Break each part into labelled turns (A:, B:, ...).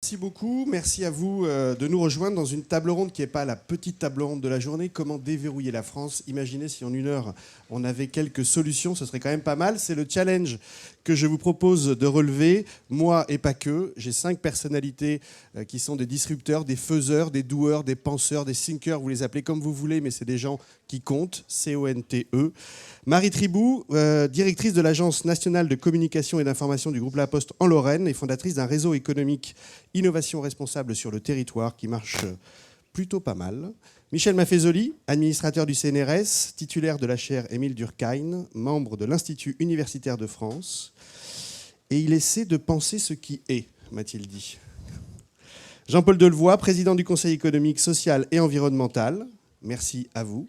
A: Merci beaucoup. Merci à vous de nous rejoindre dans une table ronde qui n'est pas la petite table ronde de la journée. Comment déverrouiller la France? Imaginez si en une heure, on avait quelques solutions, ce serait quand même pas mal. C'est le challenge que je vous propose de relever, moi et pas que. J'ai 5 personnalités qui sont des disrupteurs, des faiseurs, des doueurs, des penseurs, des thinkers, vous les appelez comme vous voulez, mais c'est des gens qui comptent, C-O-N-T-E. Marie Tribou, directrice de l'Agence nationale de communication et d'information du groupe La Poste en Lorraine et fondatrice d'un réseau économique Innovation responsable sur le territoire qui marche plutôt pas mal. Michel Maffezoli, administrateur du CNRS, titulaire de la chaire Émile Durkheim, membre de l'Institut universitaire de France. Et il essaie de penser ce qui est, m'a-t-il dit. Jean-Paul Delevoye, président du Conseil économique, social et environnemental. Merci à vous.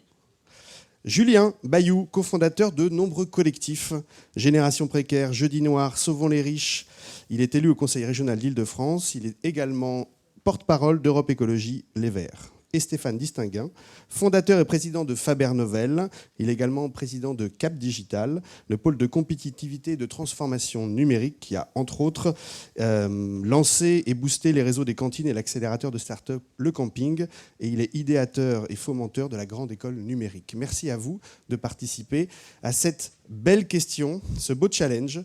A: Julien Bayou, cofondateur de nombreux collectifs, Génération Précaire, Jeudi Noir, Sauvons les Riches. Il est élu au Conseil régional d'Île-de-France. Il est également porte-parole d'Europe Écologie Les Verts. Et Stéphane Distinguin, fondateur et président de Faber Novel. Il est également président de Cap Digital, le pôle de compétitivité et de transformation numérique qui a, entre autres, lancé et boosté les réseaux des cantines et l'accélérateur de start-up Le Camping. Et il est idéateur et fomenteur de la Grande École numérique. Merci à vous de participer à cette belle question, ce beau challenge,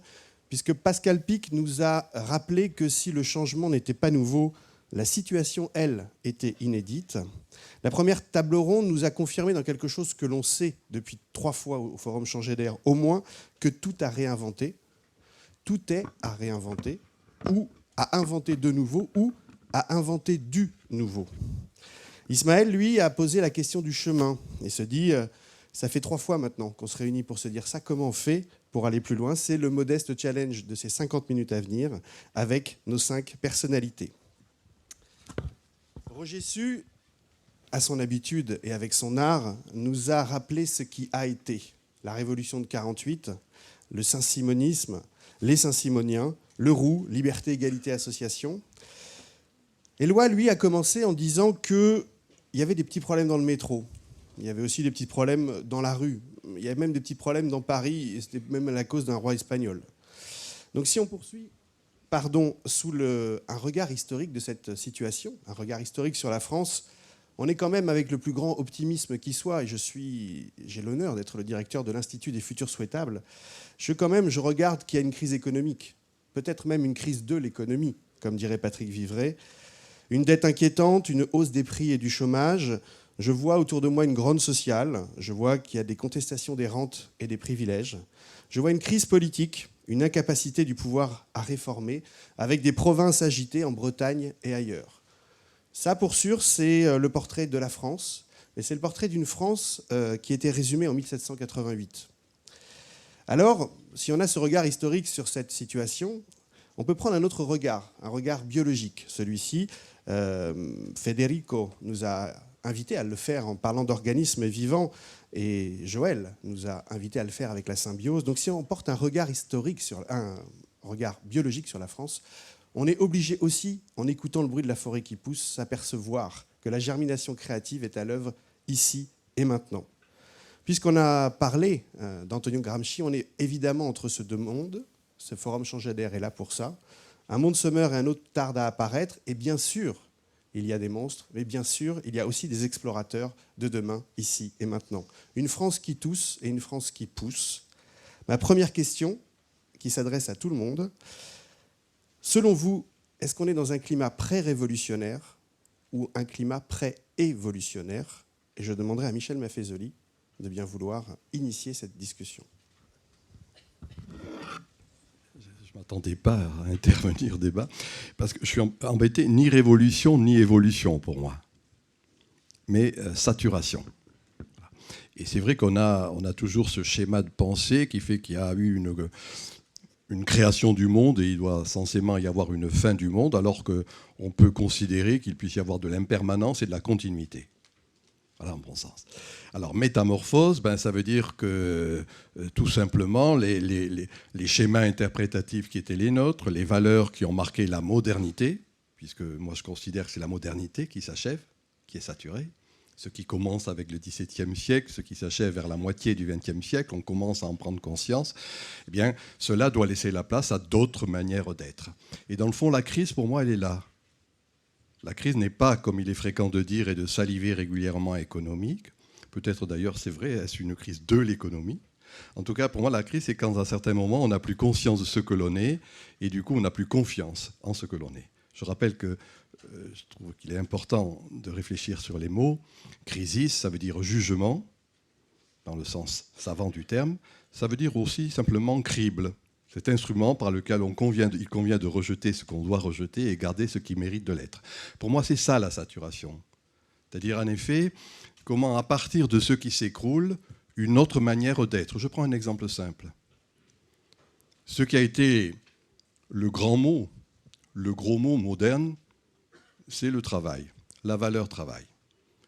A: puisque Pascal Pic nous a rappelé que si le changement n'était pas nouveau, la situation, elle, était inédite. La première table ronde nous a confirmé dans quelque chose que l'on sait depuis 3 fois au Forum Changer d'air, au moins, que tout a réinventé. Tout est à réinventer, ou à inventer de nouveau, ou à inventer du nouveau. Ismaël, lui, a posé la question du chemin et se dit, ça fait 3 fois maintenant qu'on se réunit pour se dire ça, comment on fait pour aller plus loin? C'est le modeste challenge de ces 50 minutes à venir avec nos 5 personnalités. Roger Su, à son habitude et avec son art, nous a rappelé ce qui a été la Révolution de 48, le saint-simonisme, les saint-simoniens, le roux, liberté, égalité, association. Éloi, lui, a commencé en disant qu'il y avait des petits problèmes dans le métro. Il y avait aussi des petits problèmes dans la rue. Il y avait même des petits problèmes dans Paris, et c'était même à la cause d'un roi espagnol. Donc si on poursuit... sous un regard historique de cette situation, un regard historique sur la France, on est quand même avec le plus grand optimisme qui soit, et j'ai l'honneur d'être le directeur de l'Institut des futurs souhaitables, je regarde qu'il y a une crise économique, peut-être même une crise de l'économie, comme dirait Patrick Vivray, une dette inquiétante, une hausse des prix et du chômage. Je vois autour de moi une grogne sociale, je vois qu'il y a des contestations des rentes et des privilèges, je vois une crise politique, une incapacité du pouvoir à réformer, avec des provinces agitées en Bretagne et ailleurs. Ça, pour sûr, c'est le portrait de la France, mais c'est le portrait d'une France qui était résumée en 1788. Alors, si on a ce regard historique sur cette situation, on peut prendre un autre regard, un regard biologique. Celui-ci, Federico nous a invités à le faire en parlant d'organismes vivants, et Joël nous a invités à le faire avec la symbiose. Donc si on porte un regard historique, un regard biologique sur la France, on est obligé aussi, en écoutant le bruit de la forêt qui pousse, s'apercevoir que la germination créative est à l'œuvre ici et maintenant. Puisqu'on a parlé d'Antonio Gramsci, on est évidemment entre ces 2 mondes. Ce Forum Changer d'air est là pour ça. Un monde se meurt et un autre tarde à apparaître. Et bien sûr, il y a des monstres, mais bien sûr, il y a aussi des explorateurs de demain, ici et maintenant. Une France qui tousse et une France qui pousse. Ma première question, qui s'adresse à tout le monde, selon vous, est-ce qu'on est dans un climat pré-révolutionnaire ou un climat pré-évolutionnaire? Et je demanderai à Michel Maffezoli de bien vouloir initier cette discussion.
B: Je ne m'attendais pas à intervenir au débat, parce que je suis embêté, ni révolution, ni évolution pour moi, mais saturation. Et c'est vrai qu'on a toujours ce schéma de pensée qui fait qu'il y a eu une création du monde et il doit censément y avoir une fin du monde, alors qu'on peut considérer qu'il puisse y avoir de l'impermanence et de la continuité. Voilà, en bon sens. Alors, métamorphose, ça veut dire que, tout simplement, les schémas interprétatifs qui étaient les nôtres, les valeurs qui ont marqué la modernité, puisque moi je considère que c'est la modernité qui s'achève, qui est saturée, ce qui commence avec le XVIIe siècle, ce qui s'achève vers la moitié du XXe siècle, on commence à en prendre conscience, eh bien, cela doit laisser la place à d'autres manières d'être. Et dans le fond, la crise, pour moi, elle est là. La crise n'est pas, comme il est fréquent de dire et de saliver régulièrement, économique. Peut-être d'ailleurs, c'est vrai, est-ce une crise de l'économie? En tout cas, pour moi, la crise, c'est quand à certains moments, on n'a plus conscience de ce que l'on est et du coup, on n'a plus confiance en ce que l'on est. Je rappelle que je trouve qu'il est important de réfléchir sur les mots. Crisis, ça veut dire jugement, dans le sens savant du terme. Ça veut dire aussi simplement crible. Cet instrument par lequel il convient de rejeter ce qu'on doit rejeter et garder ce qui mérite de l'être. Pour moi, c'est ça la saturation. C'est-à-dire, en effet, comment à partir de ce qui s'écroule, une autre manière d'être. Je prends un exemple simple. Ce qui a été le grand mot, le gros mot moderne, c'est le travail, la valeur travail.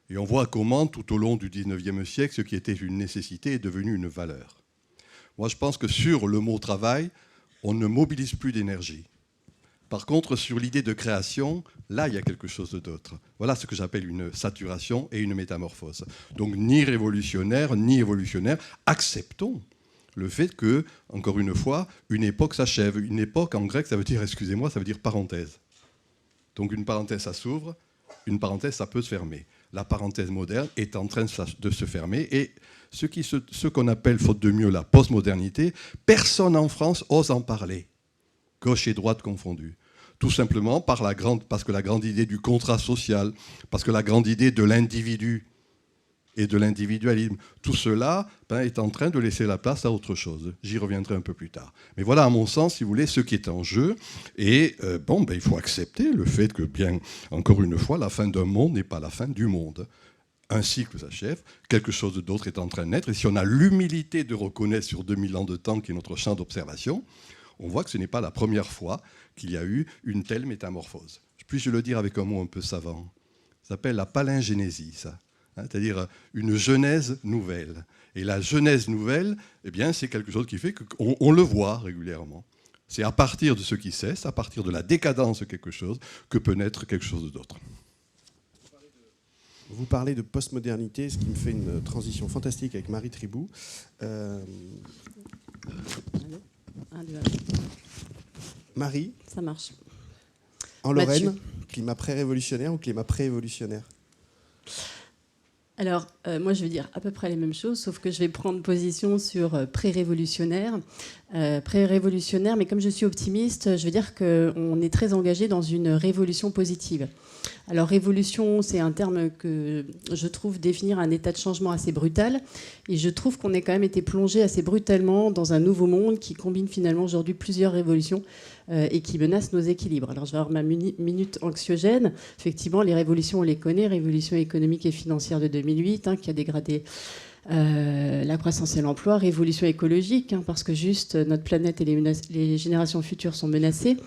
B: Et on voit comment, tout au long du XIXe siècle, ce qui était une nécessité est devenu une valeur. Moi, je pense que sur le mot travail, on ne mobilise plus d'énergie. Par contre, sur l'idée de création, là, il y a quelque chose d'autre. Voilà ce que j'appelle une saturation et une métamorphose. Donc, ni révolutionnaire, ni évolutionnaire. Acceptons le fait que, encore une fois, une époque s'achève. Une époque, en grec, ça veut dire, excusez-moi, ça veut dire parenthèse. Donc, une parenthèse, ça s'ouvre. Une parenthèse, ça peut se fermer. La parenthèse moderne est en train de se fermer. Et ce qu'on appelle, faute de mieux, la postmodernité, personne en France ose en parler. Gauche et droite confondues. Tout simplement parce que la grande idée du contrat social, parce que la grande idée de l'individu et de l'individualisme, tout cela est en train de laisser la place à autre chose. J'y reviendrai un peu plus tard. Mais voilà, à mon sens, si vous voulez, ce qui est en jeu. Et il faut accepter le fait que, bien, encore une fois, la fin d'un monde n'est pas la fin du monde. Un cycle s'achève, quelque chose d'autre est en train de naître. Et si on a l'humilité de reconnaître sur 2000 ans de temps, qui est notre champ d'observation, on voit que ce n'est pas la première fois qu'il y a eu une telle métamorphose. Puis-je le dire avec un mot un peu savant? Ça s'appelle la palingénésie, ça. C'est-à-dire une genèse nouvelle. Et la genèse nouvelle, eh bien, c'est quelque chose qui fait qu'on le voit régulièrement. C'est à partir de ce qui cesse, à partir de la décadence de quelque chose, que peut naître quelque chose d'autre.
A: Vous parlez de postmodernité, ce qui me fait une transition fantastique avec Marie Tribou. Marie,
C: ça marche.
A: En Lorraine,
C: Mathieu.
A: Climat pré-révolutionnaire ou climat pré-évolutionnaire?
C: Alors, moi, je vais dire à peu près les mêmes choses, sauf que je vais prendre position sur pré-révolutionnaire. Pré-révolutionnaire, mais comme je suis optimiste, je vais dire qu'on est très engagé dans une révolution positive. Alors, révolution, c'est un terme que je trouve définir un état de changement assez brutal. Et je trouve qu'on a quand même été plongé assez brutalement dans un nouveau monde qui combine finalement aujourd'hui plusieurs révolutions et qui menace nos équilibres. Alors, je vais avoir ma minute anxiogène. Effectivement, les révolutions, on les connaît. Révolution économique et financière de 2008, qui a dégradé la croissance et l'emploi. Révolution écologique, parce que juste notre planète et les générations futures sont menacées.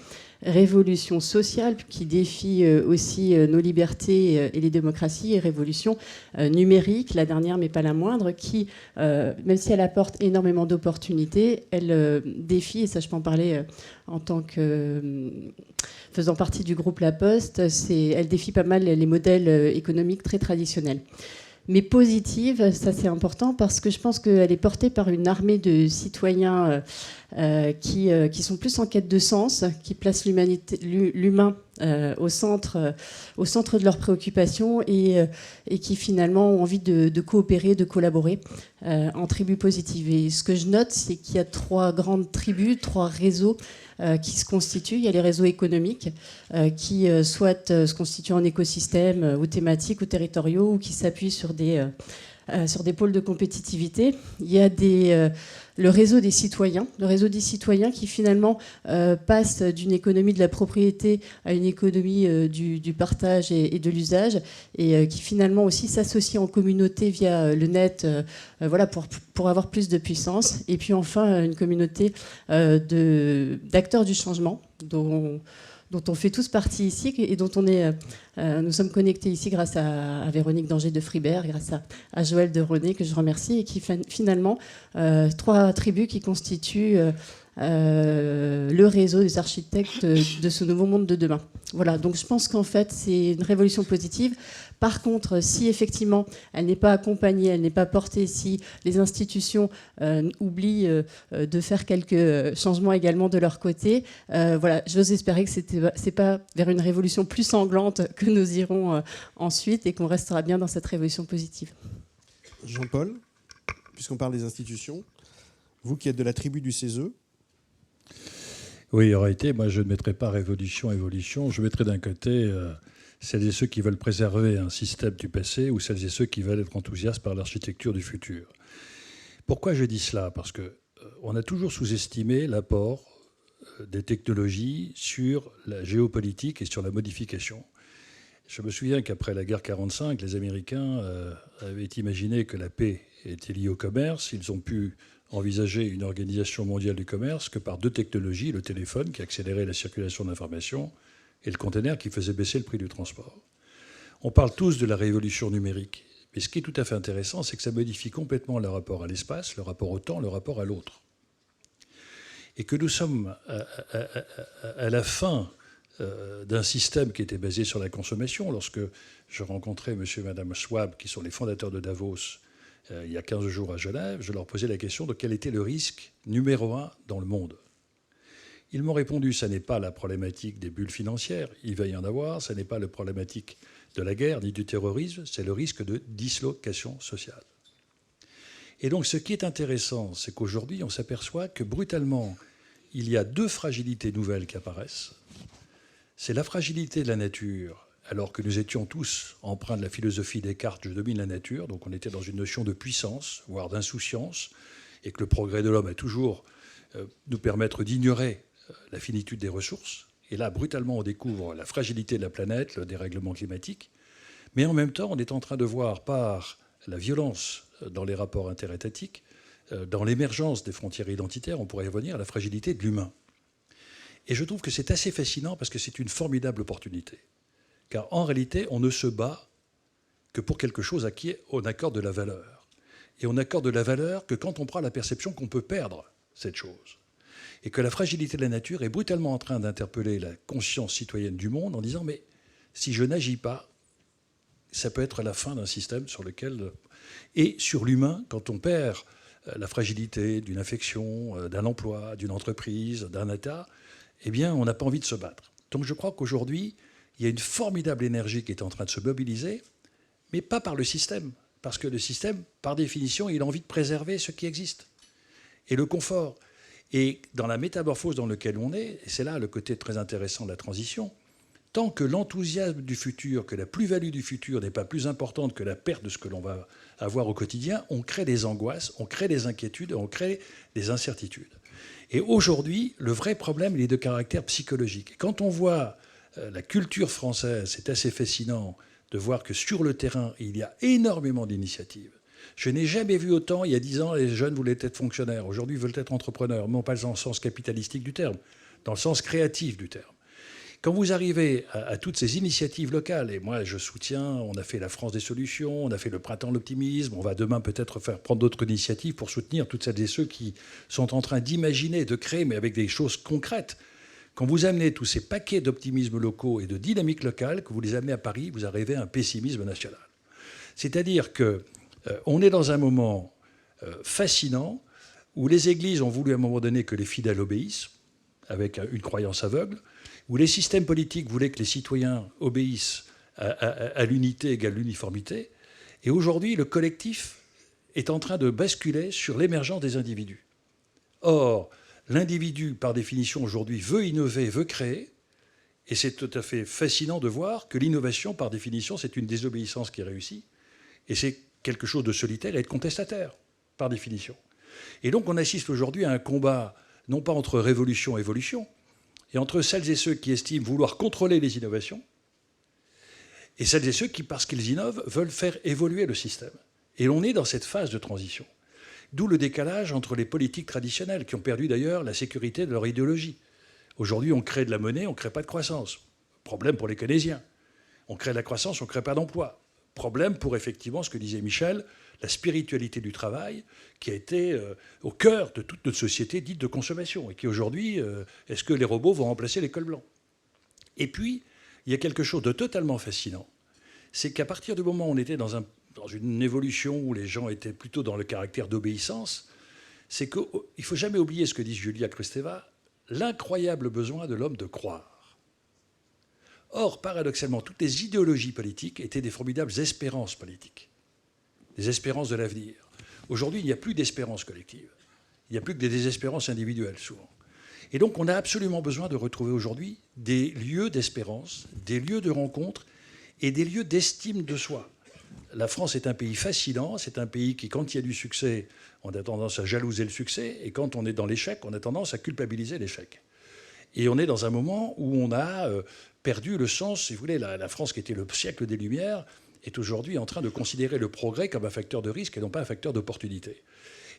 C: Révolution sociale qui défie aussi nos libertés et les démocraties. Et révolution numérique, la dernière mais pas la moindre, qui, même si elle apporte énormément d'opportunités, elle défie, et ça je peux en parler en tant que faisant partie du groupe La Poste, elle défie pas mal les modèles économiques très traditionnels. Mais positive, ça c'est important parce que je pense qu'elle est portée par une armée de citoyens qui sont plus en quête de sens, qui placent l'humain au centre de leurs préoccupations et qui finalement ont envie de coopérer, de collaborer en tribus positives. Et ce que je note, c'est qu'il y a 3 grandes tribus, 3 réseaux qui se constituent. Il y a les réseaux économiques qui soit se constituent en écosystèmes ou thématiques ou territoriaux ou qui s'appuient sur des pôles de compétitivité. Il y a le réseau des citoyens qui finalement passe d'une économie de la propriété à une économie du partage et de l'usage et qui finalement aussi s'associe en communauté via le net pour avoir plus de puissance. Et puis enfin une communauté d'acteurs du changement dont on fait tous partie ici et dont nous sommes connectés ici grâce à Véronique Danger de Fribert, grâce à Joël de René, que je remercie, et qui finalement, 3 tribus qui constituent le réseau des architectes de ce nouveau monde de demain. Voilà, donc je pense qu'en fait, c'est une révolution positive. Par contre, si effectivement, elle n'est pas accompagnée, elle n'est pas portée, si les institutions oublient de faire quelques changements également de leur côté, voilà, j'ose espérer que c'est pas vers une révolution plus sanglante que nous irons ensuite et qu'on restera bien dans cette révolution positive.
A: Jean-Paul, puisqu'on parle des institutions, vous qui êtes de la tribu du CESE.
D: Oui, en réalité, moi je ne mettrais pas révolution, évolution, je mettrais d'un côté celles et ceux qui veulent préserver un système du passé ou celles et ceux qui veulent être enthousiastes par l'architecture du futur. Pourquoi je dis cela ? Parce qu'on a toujours sous-estimé l'apport des technologies sur la géopolitique et sur la modification. Je me souviens qu'après la guerre 1945, les Américains avaient imaginé que la paix était liée au commerce. Ils ont pu envisager une organisation mondiale du commerce que par deux technologies, le téléphone qui accélérait la circulation d'informations et le conteneur qui faisait baisser le prix du transport. On parle tous de la révolution numérique. Mais ce qui est tout à fait intéressant, c'est que ça modifie complètement le rapport à l'espace, le rapport au temps, le rapport à l'autre. Et que nous sommes à la fin d'un système qui était basé sur la consommation. Lorsque je rencontrais monsieur et madame Schwab, qui sont les fondateurs de Davos, il y a 15 jours à Genève, je leur posais la question de quel était le risque numéro 1 dans le monde. Ils m'ont répondu, ça n'est pas la problématique des bulles financières, il va y en avoir, ça n'est pas la problématique de la guerre ni du terrorisme, c'est le risque de dislocation sociale. Et donc ce qui est intéressant, c'est qu'aujourd'hui, on s'aperçoit que brutalement, il y a deux fragilités nouvelles qui apparaissent. C'est la fragilité de la nature, alors que nous étions tous empreints de la philosophie Descartes, je domine la nature, donc on était dans une notion de puissance, voire d'insouciance, et que le progrès de l'homme a toujours nous permettre d'ignorer la finitude des ressources. Et là, brutalement, on découvre la fragilité de la planète, le dérèglement climatique. Mais en même temps, on est en train de voir par la violence dans les rapports interétatiques, dans l'émergence des frontières identitaires, on pourrait y revenir, la fragilité de l'humain. Et je trouve que c'est assez fascinant parce que c'est une formidable opportunité. Car en réalité, on ne se bat que pour quelque chose à qui on accorde de la valeur. Et on accorde de la valeur que quand on prend la perception qu'on peut perdre cette chose. Et que la fragilité de la nature est brutalement en train d'interpeller la conscience citoyenne du monde en disant « mais si je n'agis pas, ça peut être la fin d'un système sur lequel... » Et sur l'humain, quand on perd la fragilité d'une affection, d'un emploi, d'une entreprise, d'un État, eh bien, on n'a pas envie de se battre. Donc je crois qu'aujourd'hui, il y a une formidable énergie qui est en train de se mobiliser, mais pas par le système. Parce que le système, par définition, il a envie de préserver ce qui existe. Et le confort. Et dans la métamorphose dans laquelle on est, et c'est là le côté très intéressant de la transition, tant que l'enthousiasme du futur, que la plus-value du futur n'est pas plus importante que la perte de ce que l'on va avoir au quotidien, on crée des angoisses, on crée des inquiétudes, on crée des incertitudes. Et aujourd'hui, le vrai problème, il est de caractère psychologique. Et quand on voit la culture française, c'est assez fascinant de voir que sur le terrain, il y a énormément d'initiatives. Je n'ai jamais vu autant, il y a 10 ans, les jeunes voulaient être fonctionnaires. Aujourd'hui, ils veulent être entrepreneurs, non pas dans le sens capitalistique du terme, dans le sens créatif du terme. Quand vous arrivez à toutes ces initiatives locales, et moi je soutiens, on a fait la France des solutions, on a fait le printemps de l'optimisme, on va demain peut-être prendre d'autres initiatives pour soutenir toutes celles et ceux qui sont en train d'imaginer, de créer, mais avec des choses concrètes. Quand vous amenez tous ces paquets d'optimisme locaux et de dynamique locale, que vous les amenez à Paris, vous arrivez à un pessimisme national. C'est-à-dire qu'on est dans un moment fascinant où les églises ont voulu à un moment donné que les fidèles obéissent, avec une croyance aveugle, où les systèmes politiques voulaient que les citoyens obéissent à l'unité égale l'uniformité. Et aujourd'hui, le collectif est en train de basculer sur l'émergence des individus. Or, l'individu, par définition, aujourd'hui, veut innover, veut créer. Et c'est tout à fait fascinant de voir que l'innovation, par définition, c'est une désobéissance qui réussit. Et c'est quelque chose de solitaire et de contestataire, par définition. Et donc, on assiste aujourd'hui à un combat, non pas entre révolution et évolution, et entre celles et ceux qui estiment vouloir contrôler les innovations et celles et ceux qui, parce qu'ils innovent, veulent faire évoluer le système. Et on est dans cette phase de transition. D'où le décalage entre les politiques traditionnelles, qui ont perdu d'ailleurs la sécurité de leur idéologie. Aujourd'hui, on crée de la monnaie, on ne crée pas de croissance. Problème pour les Keynésiens. On crée de la croissance, on ne crée pas d'emploi. problème pour effectivement ce que disait Michel, la spiritualité du travail qui a été au cœur de toute notre société dite de consommation et qui aujourd'hui, est-ce que les robots vont remplacer les cols blancs? Et puis, il y a quelque chose de totalement fascinant, c'est qu'à partir du moment où on était dans une évolution où les gens étaient plutôt dans le caractère d'obéissance, c'est qu'il ne faut jamais oublier ce que dit Julia Kristeva, l'incroyable besoin de l'homme de croire. Or, paradoxalement, toutes les idéologies politiques étaient des formidables espérances politiques, des espérances de l'avenir. Aujourd'hui, il n'y a plus d'espérance collective. Il n'y a plus que des désespérances individuelles, souvent. Et donc, on a absolument besoin de retrouver aujourd'hui des lieux d'espérance, des lieux de rencontre et des lieux d'estime de soi. La France est un pays fascinant, c'est un pays qui, quand il y a du succès, on a tendance à jalouser le succès, et quand on est dans l'échec, on a tendance à culpabiliser l'échec. Et on est dans un moment où on a perdu le sens, si vous voulez, la France qui était le siècle des Lumières, est aujourd'hui en train de considérer le progrès comme un facteur de risque et non pas un facteur d'opportunité.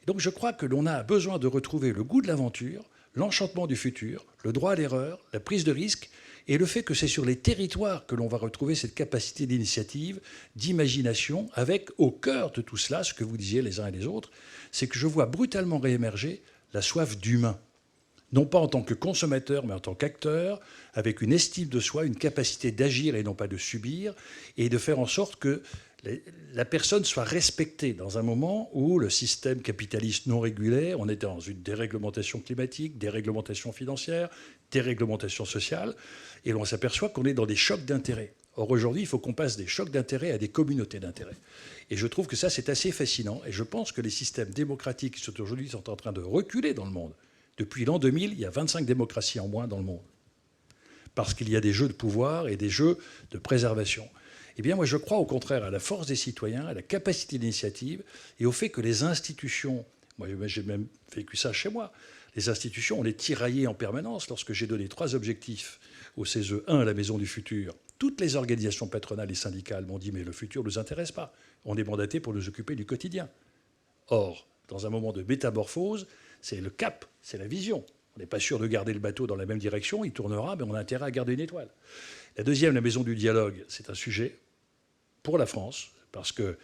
D: Donc je crois que l'on a besoin de retrouver le goût de l'aventure, l'enchantement du futur, le droit à l'erreur, la prise de risque, et le fait que c'est sur les territoires que l'on va retrouver cette capacité d'initiative, d'imagination, avec au cœur de tout cela, ce que vous disiez les uns et les autres, c'est que je vois brutalement réémerger la soif d'humain. Non pas en tant que consommateur, mais en tant qu'acteur, avec une estime de soi, une capacité d'agir et non pas de subir, et de faire en sorte que la personne soit respectée dans un moment où le système capitaliste non régulé, on était dans une déréglementation climatique, déréglementation financière, déréglementation sociale, et l'on s'aperçoit qu'on est dans des chocs d'intérêts. Or, aujourd'hui, il faut qu'on passe des chocs d'intérêts à des communautés d'intérêts. Et je trouve que ça, c'est assez fascinant, et je pense que les systèmes démocratiques qui aujourd'hui sont en train de reculer dans le monde. Depuis l'an 2000, il y a 25 démocraties en moins dans le monde, parce qu'il y a des jeux de pouvoir et des jeux de préservation. Eh bien, moi, je crois au contraire à la force des citoyens, à la capacité d'initiative et au fait que les institutions, moi j'ai même vécu ça chez moi, les institutions, on les tiraillait en permanence. Lorsque j'ai donné 3 objectifs au CESE, 1 à la Maison du Futur, toutes les organisations patronales et syndicales m'ont dit « mais le futur ne nous intéresse pas, on est mandaté pour nous occuper du quotidien ». Or, dans un moment de métamorphose, c'est le cap, c'est la vision. On n'est pas sûr de garder le bateau dans la même direction, il tournera, mais on a intérêt à garder une étoile. La deuxième, la Maison du Dialogue, c'est un sujet pour la France, parce que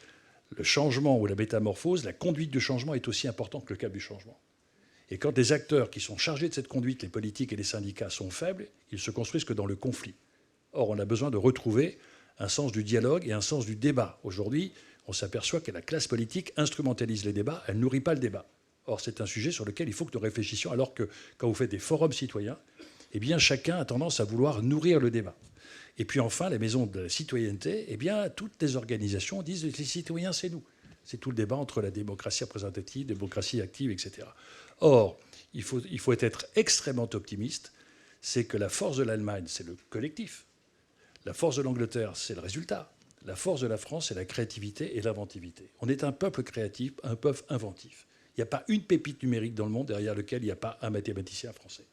D: le changement ou la métamorphose, la conduite du changement est aussi importante que le cap du changement. Et quand les acteurs qui sont chargés de cette conduite, les politiques et les syndicats, sont faibles, ils se construisent que dans le conflit. Or, on a besoin de retrouver un sens du dialogue et un sens du débat. Aujourd'hui, on s'aperçoit que la classe politique instrumentalise les débats, elle ne nourrit pas le débat. Or, c'est un sujet sur lequel il faut que nous réfléchissions, alors que quand vous faites des forums citoyens, eh bien, chacun a tendance à vouloir nourrir le débat. Et puis enfin, les maisons de la citoyenneté, eh bien, toutes les organisations disent que les citoyens, c'est nous. C'est tout le débat entre la démocratie représentative, démocratie active, etc. Or, il faut être extrêmement optimiste. C'est que la force de l'Allemagne, c'est le collectif. La force de l'Angleterre, c'est le résultat. La force de la France, c'est la créativité et l'inventivité. On est un peuple créatif, un peuple inventif. Il n'y a pas une pépite numérique dans le monde derrière lequel il n'y a pas un mathématicien français.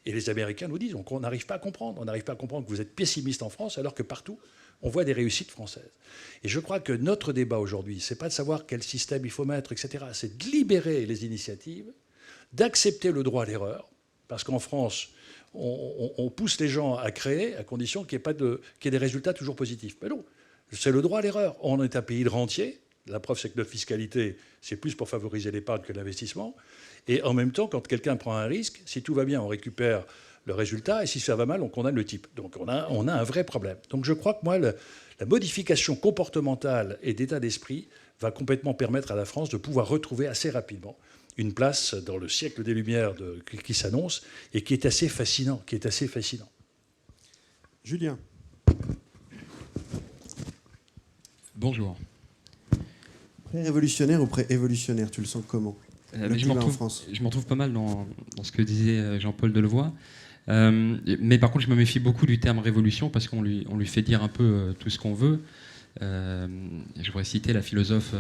D: Et les Américains nous disent qu'on n'arrive pas à comprendre. On n'arrive pas à comprendre que vous êtes pessimiste en France, alors que partout, on voit des réussites françaises. Et je crois que notre débat aujourd'hui, ce n'est pas de savoir quel système il faut mettre, etc. C'est de libérer les initiatives, d'accepter le droit à l'erreur, parce qu'en France, on pousse les gens à créer à condition qu'il y ait des résultats toujours positifs. Mais non, c'est le droit à l'erreur. On est un pays de rentiers. La preuve, c'est que notre fiscalité, c'est plus pour favoriser l'épargne que l'investissement. Et en même temps, quand quelqu'un prend un risque, si tout va bien, on récupère le résultat, et si ça va mal, on condamne le type. Donc on a un vrai problème. Donc je crois que moi, la modification comportementale et d'état d'esprit va complètement permettre à la France de pouvoir retrouver assez rapidement une place dans le siècle des Lumières qui s'annonce et qui est assez fascinant.
A: Julien.
E: Bonjour.
A: Pré-révolutionnaire ou pré-évolutionnaire, tu le sens comment
E: Je m'en trouve pas mal dans ce que disait Jean-Paul Delevoye. Mais par contre, je me méfie beaucoup du terme révolution parce qu'on lui fait dire un peu tout ce qu'on veut. Je voudrais citer la philosophe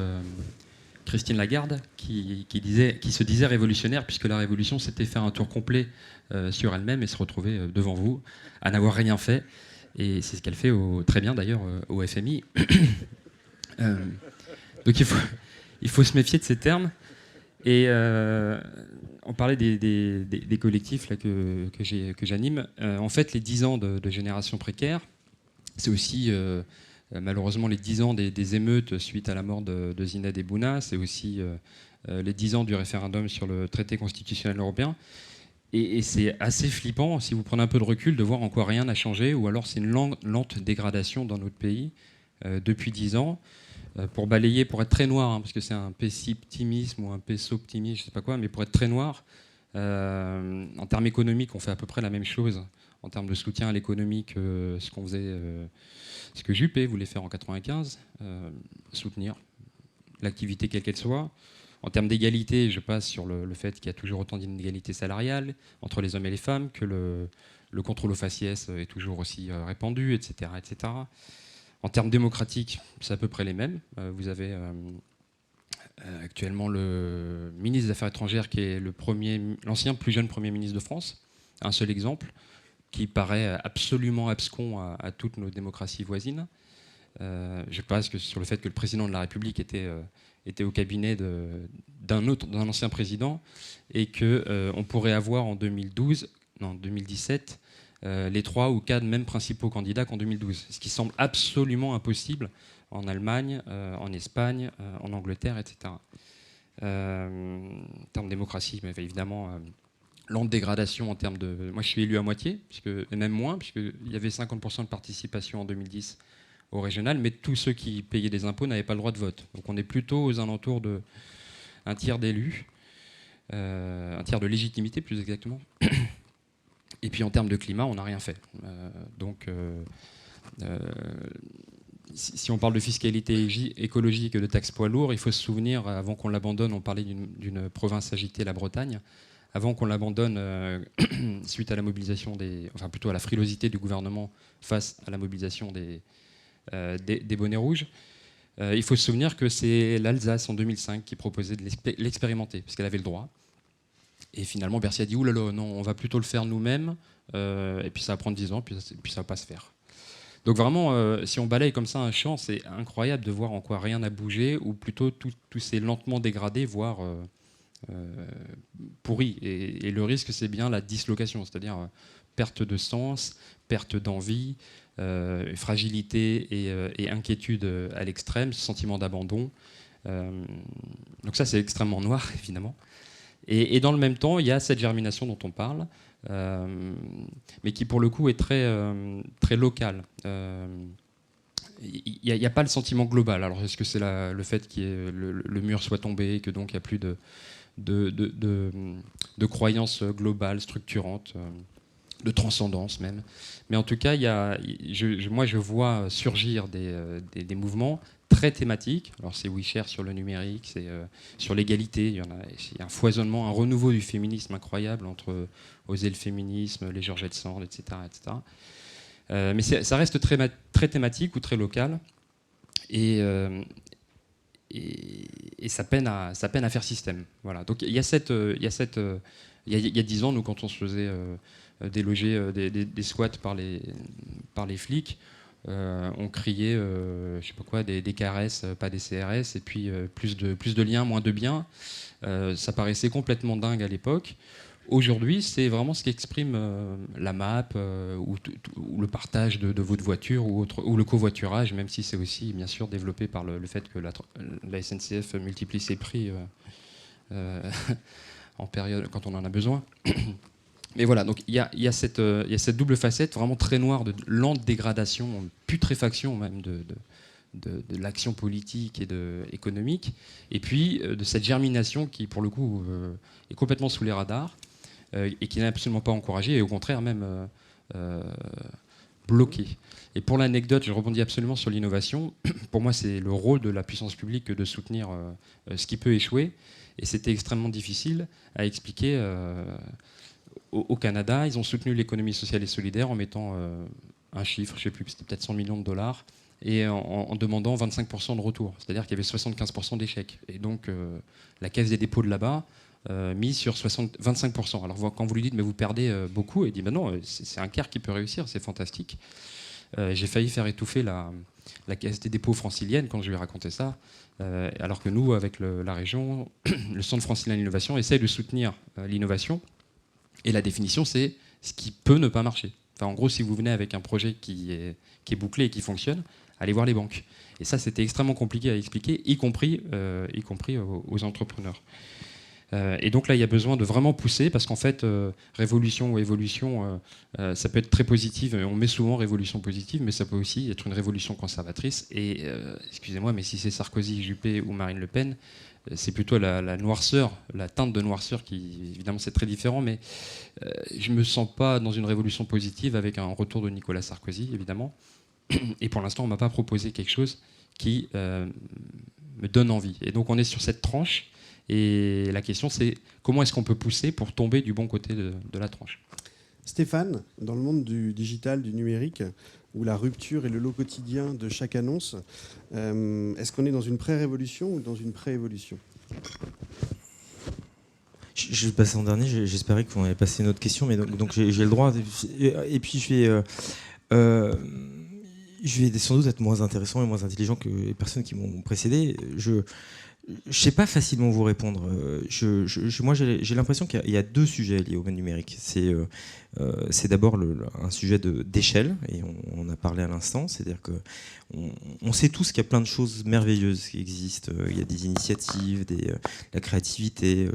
E: Christine Lagarde qui se disait révolutionnaire puisque la révolution, c'était faire un tour complet sur elle-même et se retrouver devant vous à n'avoir rien fait. Et c'est ce qu'elle fait très bien d'ailleurs au FMI. Donc il faut se méfier de ces termes. Et on parlait des collectifs là, que j'anime. En fait, les 10 ans de génération précaire, c'est aussi malheureusement les 10 ans des émeutes suite à la mort de Zined Ebouna, c'est aussi les 10 ans du référendum sur le traité constitutionnel européen. Et c'est assez flippant, si vous prenez un peu de recul, de voir en quoi rien n'a changé, ou alors c'est une lente dégradation dans notre pays depuis 10 ans. Pour balayer, pour être très noir, hein, parce que c'est un pessimisme ou un pessoptimisme, je ne sais pas quoi, mais pour être très noir, en termes économiques, on fait à peu près la même chose en termes de soutien à l'économie que ce qu'on faisait, ce que Juppé voulait faire en 95, soutenir l'activité quelle qu'elle soit. En termes d'égalité, je passe sur le fait qu'il y a toujours autant d'inégalités salariales entre les hommes et les femmes, que le contrôle au faciès est toujours aussi répandu, etc., etc. En termes démocratiques, c'est à peu près les mêmes. Vous avez actuellement le ministre des Affaires étrangères qui est l'ancien plus jeune Premier ministre de France, un seul exemple, qui paraît absolument abscon à toutes nos démocraties voisines. Je passe sur le fait que le président de la République était au cabinet d'un ancien président et qu'on pourrait avoir en 2017 les 3 ou 4 mêmes principaux candidats qu'en 2012, ce qui semble absolument impossible en Allemagne, en Espagne, en Angleterre, etc. En termes de démocratie, mais évidemment, lente dégradation en termes de... Moi, je suis élu à moitié, et même moins, puisqu'il y avait 50% de participation en 2010 au régional, mais tous ceux qui payaient des impôts n'avaient pas le droit de vote. Donc on est plutôt aux alentours d'un tiers d'élus, un tiers de légitimité plus exactement. Et puis en termes de climat, on n'a rien fait. Si on parle de fiscalité écologique et de taxes poids lourds, il faut se souvenir, avant qu'on l'abandonne, on parlait d'une province agitée, la Bretagne, avant qu'on l'abandonne suite à la mobilisation enfin plutôt à la frilosité du gouvernement face à la mobilisation des bonnets rouges, il faut se souvenir que c'est l'Alsace en 2005 qui proposait de l'expérimenter, parce qu'elle avait le droit. Et finalement, Bercy a dit « Ouh là là, non, on va plutôt le faire nous-mêmes, et puis ça va prendre 10 ans, puis ça ne va pas se faire. » Donc vraiment, si on balaye comme ça un champ, c'est incroyable de voir en quoi rien n'a bougé, ou plutôt tout s'est lentement dégradé, voire pourri. Et le risque, c'est bien la dislocation, c'est-à-dire perte de sens, perte d'envie, fragilité et inquiétude à l'extrême, sentiment d'abandon. Donc ça, c'est extrêmement noir, évidemment. Et dans le même temps, il y a cette germination dont on parle, mais qui pour le coup est très locale. Il n'y a pas le sentiment global. Alors est-ce que c'est le fait que le mur soit tombé, que donc il n'y a plus de croyances globales, structurantes, de transcendance même. Mais en tout cas, moi je vois surgir des mouvements très thématiques. Alors c'est WeShare sur le numérique, c'est sur l'égalité. Il y a un foisonnement, un renouveau du féminisme incroyable entre Oser le féminisme, les Georgette Sand, etc. etc. Mais ça reste très thématique ou très local. Et ça peine à faire système. Voilà. Donc il y a 10 ans, nous, quand on se faisait déloger des squats par les flics, on criait, je sais pas quoi, des caresses, pas des CRS, et puis plus de liens, moins de biens. Ça paraissait complètement dingue à l'époque. Aujourd'hui, c'est vraiment ce qu'exprime la MAP ou le partage de votre voiture ou le covoiturage, même si c'est aussi bien sûr développé par le fait que la SNCF multiplie ses prix en période quand on en a besoin. Mais voilà, donc il y a cette double facette vraiment très noire de lente dégradation, putréfaction même de l'action politique et économique, et puis de cette germination qui, pour le coup, est complètement sous les radars et qui n'est absolument pas encouragée, et au contraire même bloquée. Et pour l'anecdote, je rebondis absolument sur l'innovation. Pour moi, c'est le rôle de la puissance publique de soutenir ce qui peut échouer, et c'était extrêmement difficile à expliquer. Au Canada, ils ont soutenu l'économie sociale et solidaire en mettant un chiffre, je ne sais plus, c'était peut-être 100 millions de dollars, et en demandant 25% de retour. C'est-à-dire qu'il y avait 75% d'échecs. Et donc, la Caisse des dépôts de là-bas mise sur 25%. Alors, quand vous lui dites, mais vous perdez beaucoup, il dit, ben non, c'est un quart qui peut réussir, c'est fantastique. J'ai failli faire étouffer la Caisse des dépôts francilienne quand je lui ai raconté ça, alors que nous, avec la région, le Centre francilien d'innovation essaye de soutenir l'innovation. Et la définition, c'est ce qui peut ne pas marcher. Enfin, en gros, si vous venez avec un projet qui est bouclé et qui fonctionne, allez voir les banques. Et ça, c'était extrêmement compliqué à expliquer, y compris aux entrepreneurs. Et donc là, il y a besoin de vraiment pousser, parce qu'en fait, révolution ou évolution, ça peut être très positif. On met souvent révolution positive, mais ça peut aussi être une révolution conservatrice. Et excusez-moi, mais si c'est Sarkozy, Juppé ou Marine Le Pen, c'est plutôt la noirceur, la teinte de noirceur qui, évidemment, c'est très différent, mais je ne me sens pas dans une révolution positive avec un retour de Nicolas Sarkozy, évidemment. Et pour l'instant, on ne m'a pas proposé quelque chose qui me donne envie. Et donc, on est sur cette tranche. Et la question, c'est comment est-ce qu'on peut pousser pour tomber du bon côté de la tranche.
A: Stéphane, dans le monde du digital, du numérique, où la rupture est le lot quotidien de chaque annonce, est-ce qu'on est dans une pré-révolution ou dans une pré-évolution ?
F: Je vais passer en dernier, j'espérais qu'on allait passer une autre question, mais donc j'ai le droit. Et puis je vais sans doute être moins intéressant et moins intelligent que les personnes qui m'ont précédé. Je ne sais pas facilement vous répondre. Moi, j'ai l'impression qu'il y a deux sujets liés au domaine numérique. C'est d'abord un sujet d'échelle, et on a parlé à l'instant, c'est-à-dire qu'on sait tous qu'il y a plein de choses merveilleuses qui existent. Il y a des initiatives, la créativité.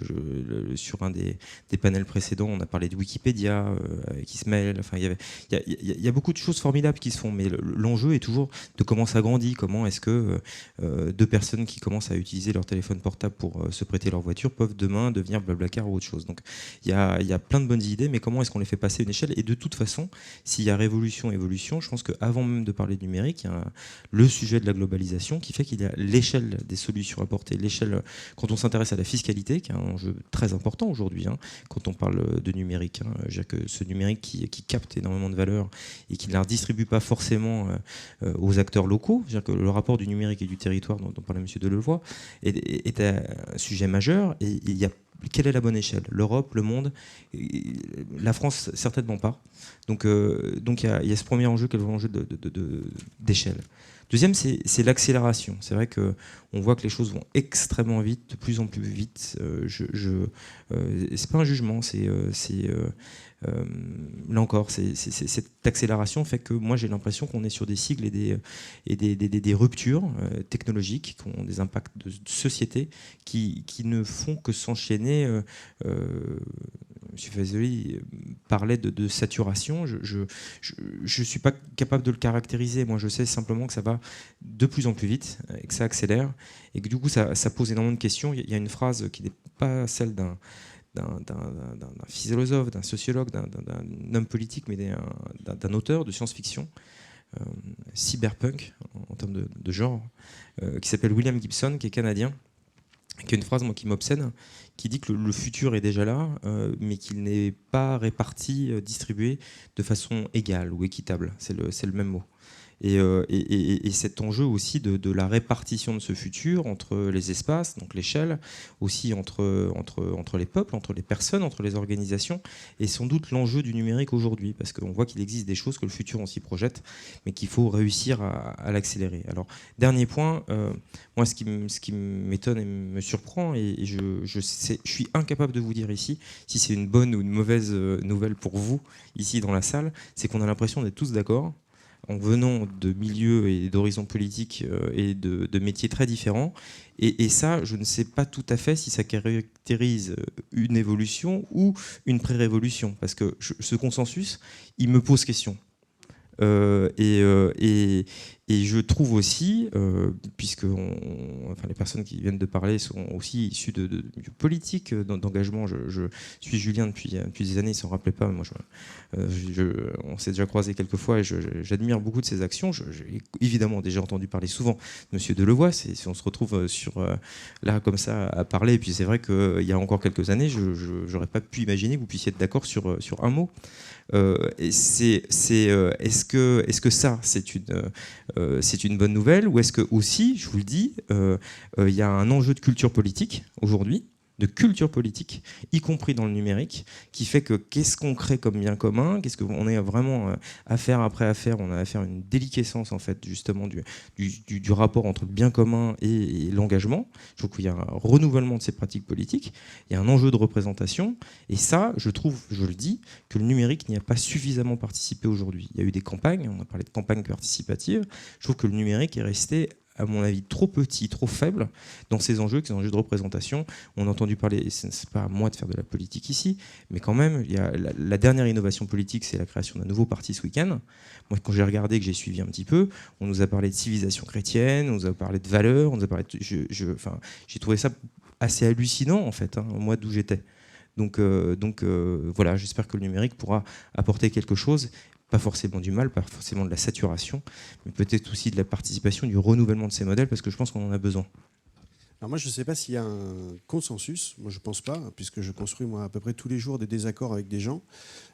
F: Sur un des panels précédents, on a parlé de Wikipédia avec Ismaël. Enfin, il y a beaucoup de choses formidables qui se font, mais l'enjeu est toujours de comment ça grandit, comment est-ce que deux personnes qui commencent à utiliser leur téléphone portable pour se prêter leur voiture peuvent demain devenir Blablacar ou autre chose. Donc il y a plein de bonnes idées, mais comment est-ce qu'on les fait passer une échelle ? Et de toute façon, s'il y a révolution, évolution, je pense qu'avant même de parler de numérique, il y a le sujet de la globalisation qui fait qu'il y a l'échelle des solutions apportées, l'échelle quand on s'intéresse à la fiscalité, qui est un enjeu très important aujourd'hui, quand on parle de numérique. Que ce numérique qui capte énormément de valeur et qui ne la redistribue pas forcément aux acteurs locaux, c'est-à-dire que le rapport du numérique et du territoire dont parlait M. Delevoye est un sujet majeur, et il y a quelle est la bonne échelle ? L'Europe, le monde ? La France, certainement pas. Donc il y a ce premier enjeu qui est l'enjeu d'échelle. Deuxième, c'est l'accélération. C'est vrai qu'on voit que les choses vont extrêmement vite, de plus en plus vite. C'est pas un jugement, là encore, cette accélération fait que moi j'ai l'impression qu'on est sur des cycles et des ruptures technologiques qui ont des impacts de société qui ne font que s'enchaîner. M. Fazzoli parlait de saturation. Je ne suis pas capable de le caractériser. Moi, je sais simplement que ça va de plus en plus vite et que ça accélère. Et que du coup, ça pose énormément de questions. Il y a une phrase qui n'est pas celle d'un philosophe, d'un sociologue, d'un homme politique, mais d'un auteur de science-fiction, cyberpunk, en termes de genre, qui s'appelle William Gibson, qui est canadien, qui a une phrase, moi, qui m'obsède, qui dit que le futur est déjà là, mais qu'il n'est pas réparti, distribué de façon égale ou équitable. C'est le même mot. Et cet enjeu aussi de la répartition de ce futur entre les espaces, donc l'échelle, aussi entre les peuples, entre les personnes, entre les organisations, est sans doute l'enjeu du numérique aujourd'hui, parce qu'on voit qu'il existe des choses que le futur on s'y projette, mais qu'il faut réussir à l'accélérer. Alors, dernier point, moi ce qui m'étonne et me surprend, et je suis incapable de vous dire ici si c'est une bonne ou une mauvaise nouvelle pour vous, ici dans la salle, c'est qu'on a l'impression d'être tous d'accord, en venant de milieux et d'horizons politiques et de métiers très différents. Et ça, je ne sais pas tout à fait si ça caractérise une évolution ou une pré-révolution. Parce que ce consensus, il me pose question. Et je trouve aussi, puisque les personnes qui viennent de parler sont aussi issues de politique, d'engagement. Je suis Julien depuis des années, il ne s'en rappelait pas. Moi, on s'est déjà croisés quelques fois et j'admire beaucoup de ses actions. J'ai évidemment déjà entendu parler souvent de M. Delevoye. Si on se retrouve là comme ça à parler, et puis c'est vrai qu'il y a encore quelques années, je n'aurais pas pu imaginer que vous puissiez être d'accord sur un mot. Est-ce que ça, c'est une bonne nouvelle, ou est-ce que aussi, je vous le dis, il y a un enjeu de culture politique aujourd'hui, de culture politique, y compris dans le numérique, qui fait que qu'est-ce qu'on crée comme bien commun, qu'est-ce qu'on est vraiment affaire après affaire, on a affaire à une déliquescence en fait justement du rapport entre le bien commun et l'engagement. Je trouve qu'il y a un renouvellement de ces pratiques politiques, il y a un enjeu de représentation, et ça, je trouve, je le dis, que le numérique n'y a pas suffisamment participé aujourd'hui. Il y a eu des campagnes, on a parlé de campagnes participatives, je trouve que le numérique est resté, à mon avis, trop petit, trop faible dans ces enjeux, qui sont des enjeux de représentation. On a entendu parler, et ce n'est pas à moi de faire de la politique ici, mais quand même, il y a la dernière innovation politique, c'est la création d'un nouveau parti ce week-end. Moi, quand j'ai regardé, que j'ai suivi un petit peu, on nous a parlé de civilisation chrétienne, on nous a parlé de valeurs, on nous a parlé de, j'ai trouvé ça assez hallucinant, en fait, moi, d'où j'étais. Donc voilà, j'espère que le numérique pourra apporter quelque chose, pas forcément du mal, pas forcément de la saturation, mais peut-être aussi de la participation, du renouvellement de ces modèles, parce que je pense qu'on en a besoin.
A: Alors moi, je ne sais pas s'il y a un consensus. Moi, je ne pense pas, puisque je construis moi, à peu près tous les jours des désaccords avec des gens.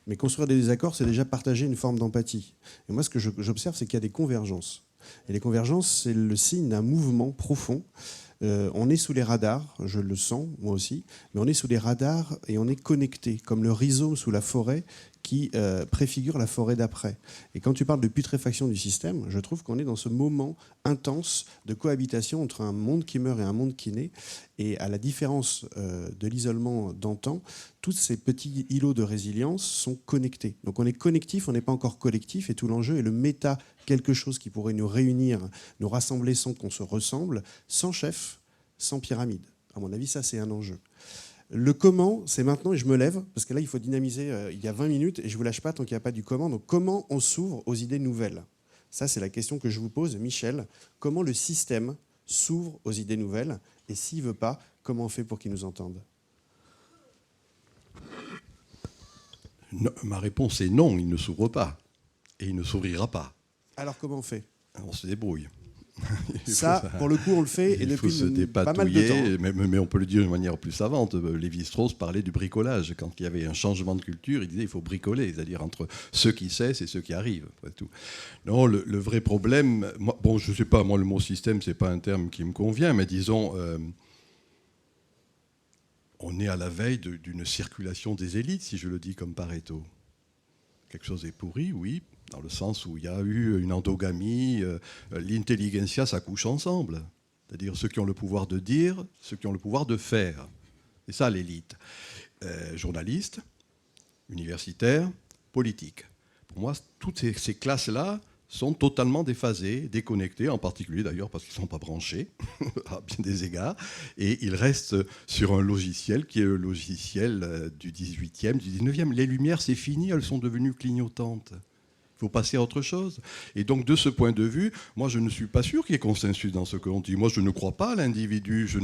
A: Mais construire des désaccords, c'est déjà partager une forme d'empathie. Et moi, ce que j'observe, c'est qu'il y a des convergences. Et les convergences, c'est le signe d'un mouvement profond. On est sous les radars, je le sens, moi aussi, mais on est sous les radars et on est connecté, comme le rhizome sous la forêt qui préfigure la forêt d'après. Et quand tu parles de putréfaction du système, je trouve qu'on est dans ce moment intense de cohabitation entre un monde qui meurt et un monde qui naît. Et à la différence de l'isolement d'antan, tous ces petits îlots de résilience sont connectés. Donc on est connectif, on n'est pas encore collectif, et tout l'enjeu est le méta, quelque chose qui pourrait nous réunir, nous rassembler sans qu'on se ressemble, sans chef, sans pyramide. À mon avis, ça c'est un enjeu. Le comment, c'est maintenant, et je me lève, parce que là, il faut dynamiser, il y a 20 minutes, et je ne vous lâche pas tant qu'il n'y a pas du comment. Donc, comment on s'ouvre aux idées nouvelles? Ça, c'est la question que je vous pose, Michel. Comment le système s'ouvre aux idées nouvelles? Et s'il ne veut pas, comment on fait pour qu'il nous entende?
B: Non, ma réponse est non, il ne s'ouvre pas. Et il ne s'ouvrira pas.
A: Alors, comment on fait?
B: On se débrouille.
A: Ça, pour le coup, on le fait, et depuis pas mal de temps.
B: Mais on peut le dire de manière plus savante. Lévi-Strauss parlait du bricolage. Quand il y avait un changement de culture, il disait qu'il faut bricoler, c'est-à-dire entre ceux qui cessent et ceux qui arrivent. Tout. Non, le vrai problème, bon, je ne sais pas, moi le mot système, ce n'est pas un terme qui me convient, mais disons, on est à la veille d'une circulation des élites, si je le dis comme Pareto. Quelque chose est pourri, oui, dans le sens où il y a eu une endogamie, l'intelligentsia s'accouche ensemble. C'est-à-dire ceux qui ont le pouvoir de dire, ceux qui ont le pouvoir de faire. C'est ça l'élite. Journalistes, universitaires, politiques. Pour moi, toutes ces classes-là sont totalement déphasés, déconnectés, en particulier d'ailleurs parce qu'ils ne sont pas branchés, à bien des égards, et ils restent sur un logiciel qui est le logiciel du 18e, du 19e. Les Lumières, c'est fini, elles sont devenues clignotantes. Il faut passer à autre chose. Et donc, de ce point de vue, moi, je ne suis pas sûr qu'il y ait consensus dans ce que l'on dit. Moi, je ne crois pas à l'individu, je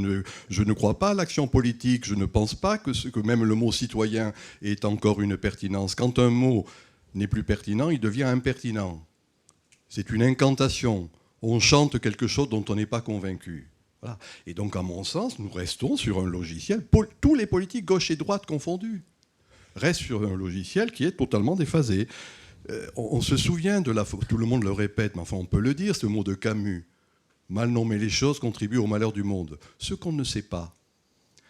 B: ne crois pas à l'action politique, je ne pense pas que même le mot citoyen ait encore une pertinence. Quand un mot n'est plus pertinent, il devient impertinent. C'est une incantation. On chante quelque chose dont on n'est pas convaincu. Voilà. Et donc, à mon sens, nous restons sur un logiciel, tous les politiques, gauche et droite confondus, restent sur un logiciel qui est totalement déphasé. On se souvient de tout le monde le répète, mais enfin on peut le dire, ce mot de Camus. Mal nommer les choses contribue au malheur du monde. Ce qu'on ne sait pas,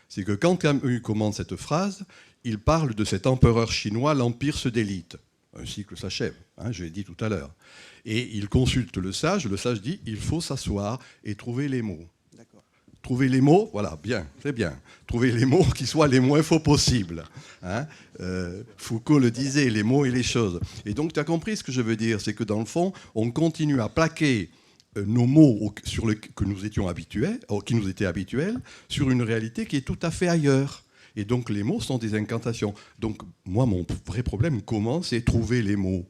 B: c'est que quand Camus commence cette phrase, il parle de cet empereur chinois, l'empire se délite. Un cycle s'achève, je l'ai dit tout à l'heure. Et il consulte le sage dit il faut s'asseoir et trouver les mots. D'accord. Trouver les mots, voilà, bien, très bien. Trouver les mots qui soient les moins faux possibles. Foucault le disait, les mots et les choses. Et donc tu as compris ce que je veux dire, c'est que dans le fond, on continue à plaquer nos mots que nous étions habitués, qui nous étaient habituels, sur une réalité qui est tout à fait ailleurs. Et donc les mots sont des incantations. Donc moi, mon vrai problème commence, c'est trouver les mots.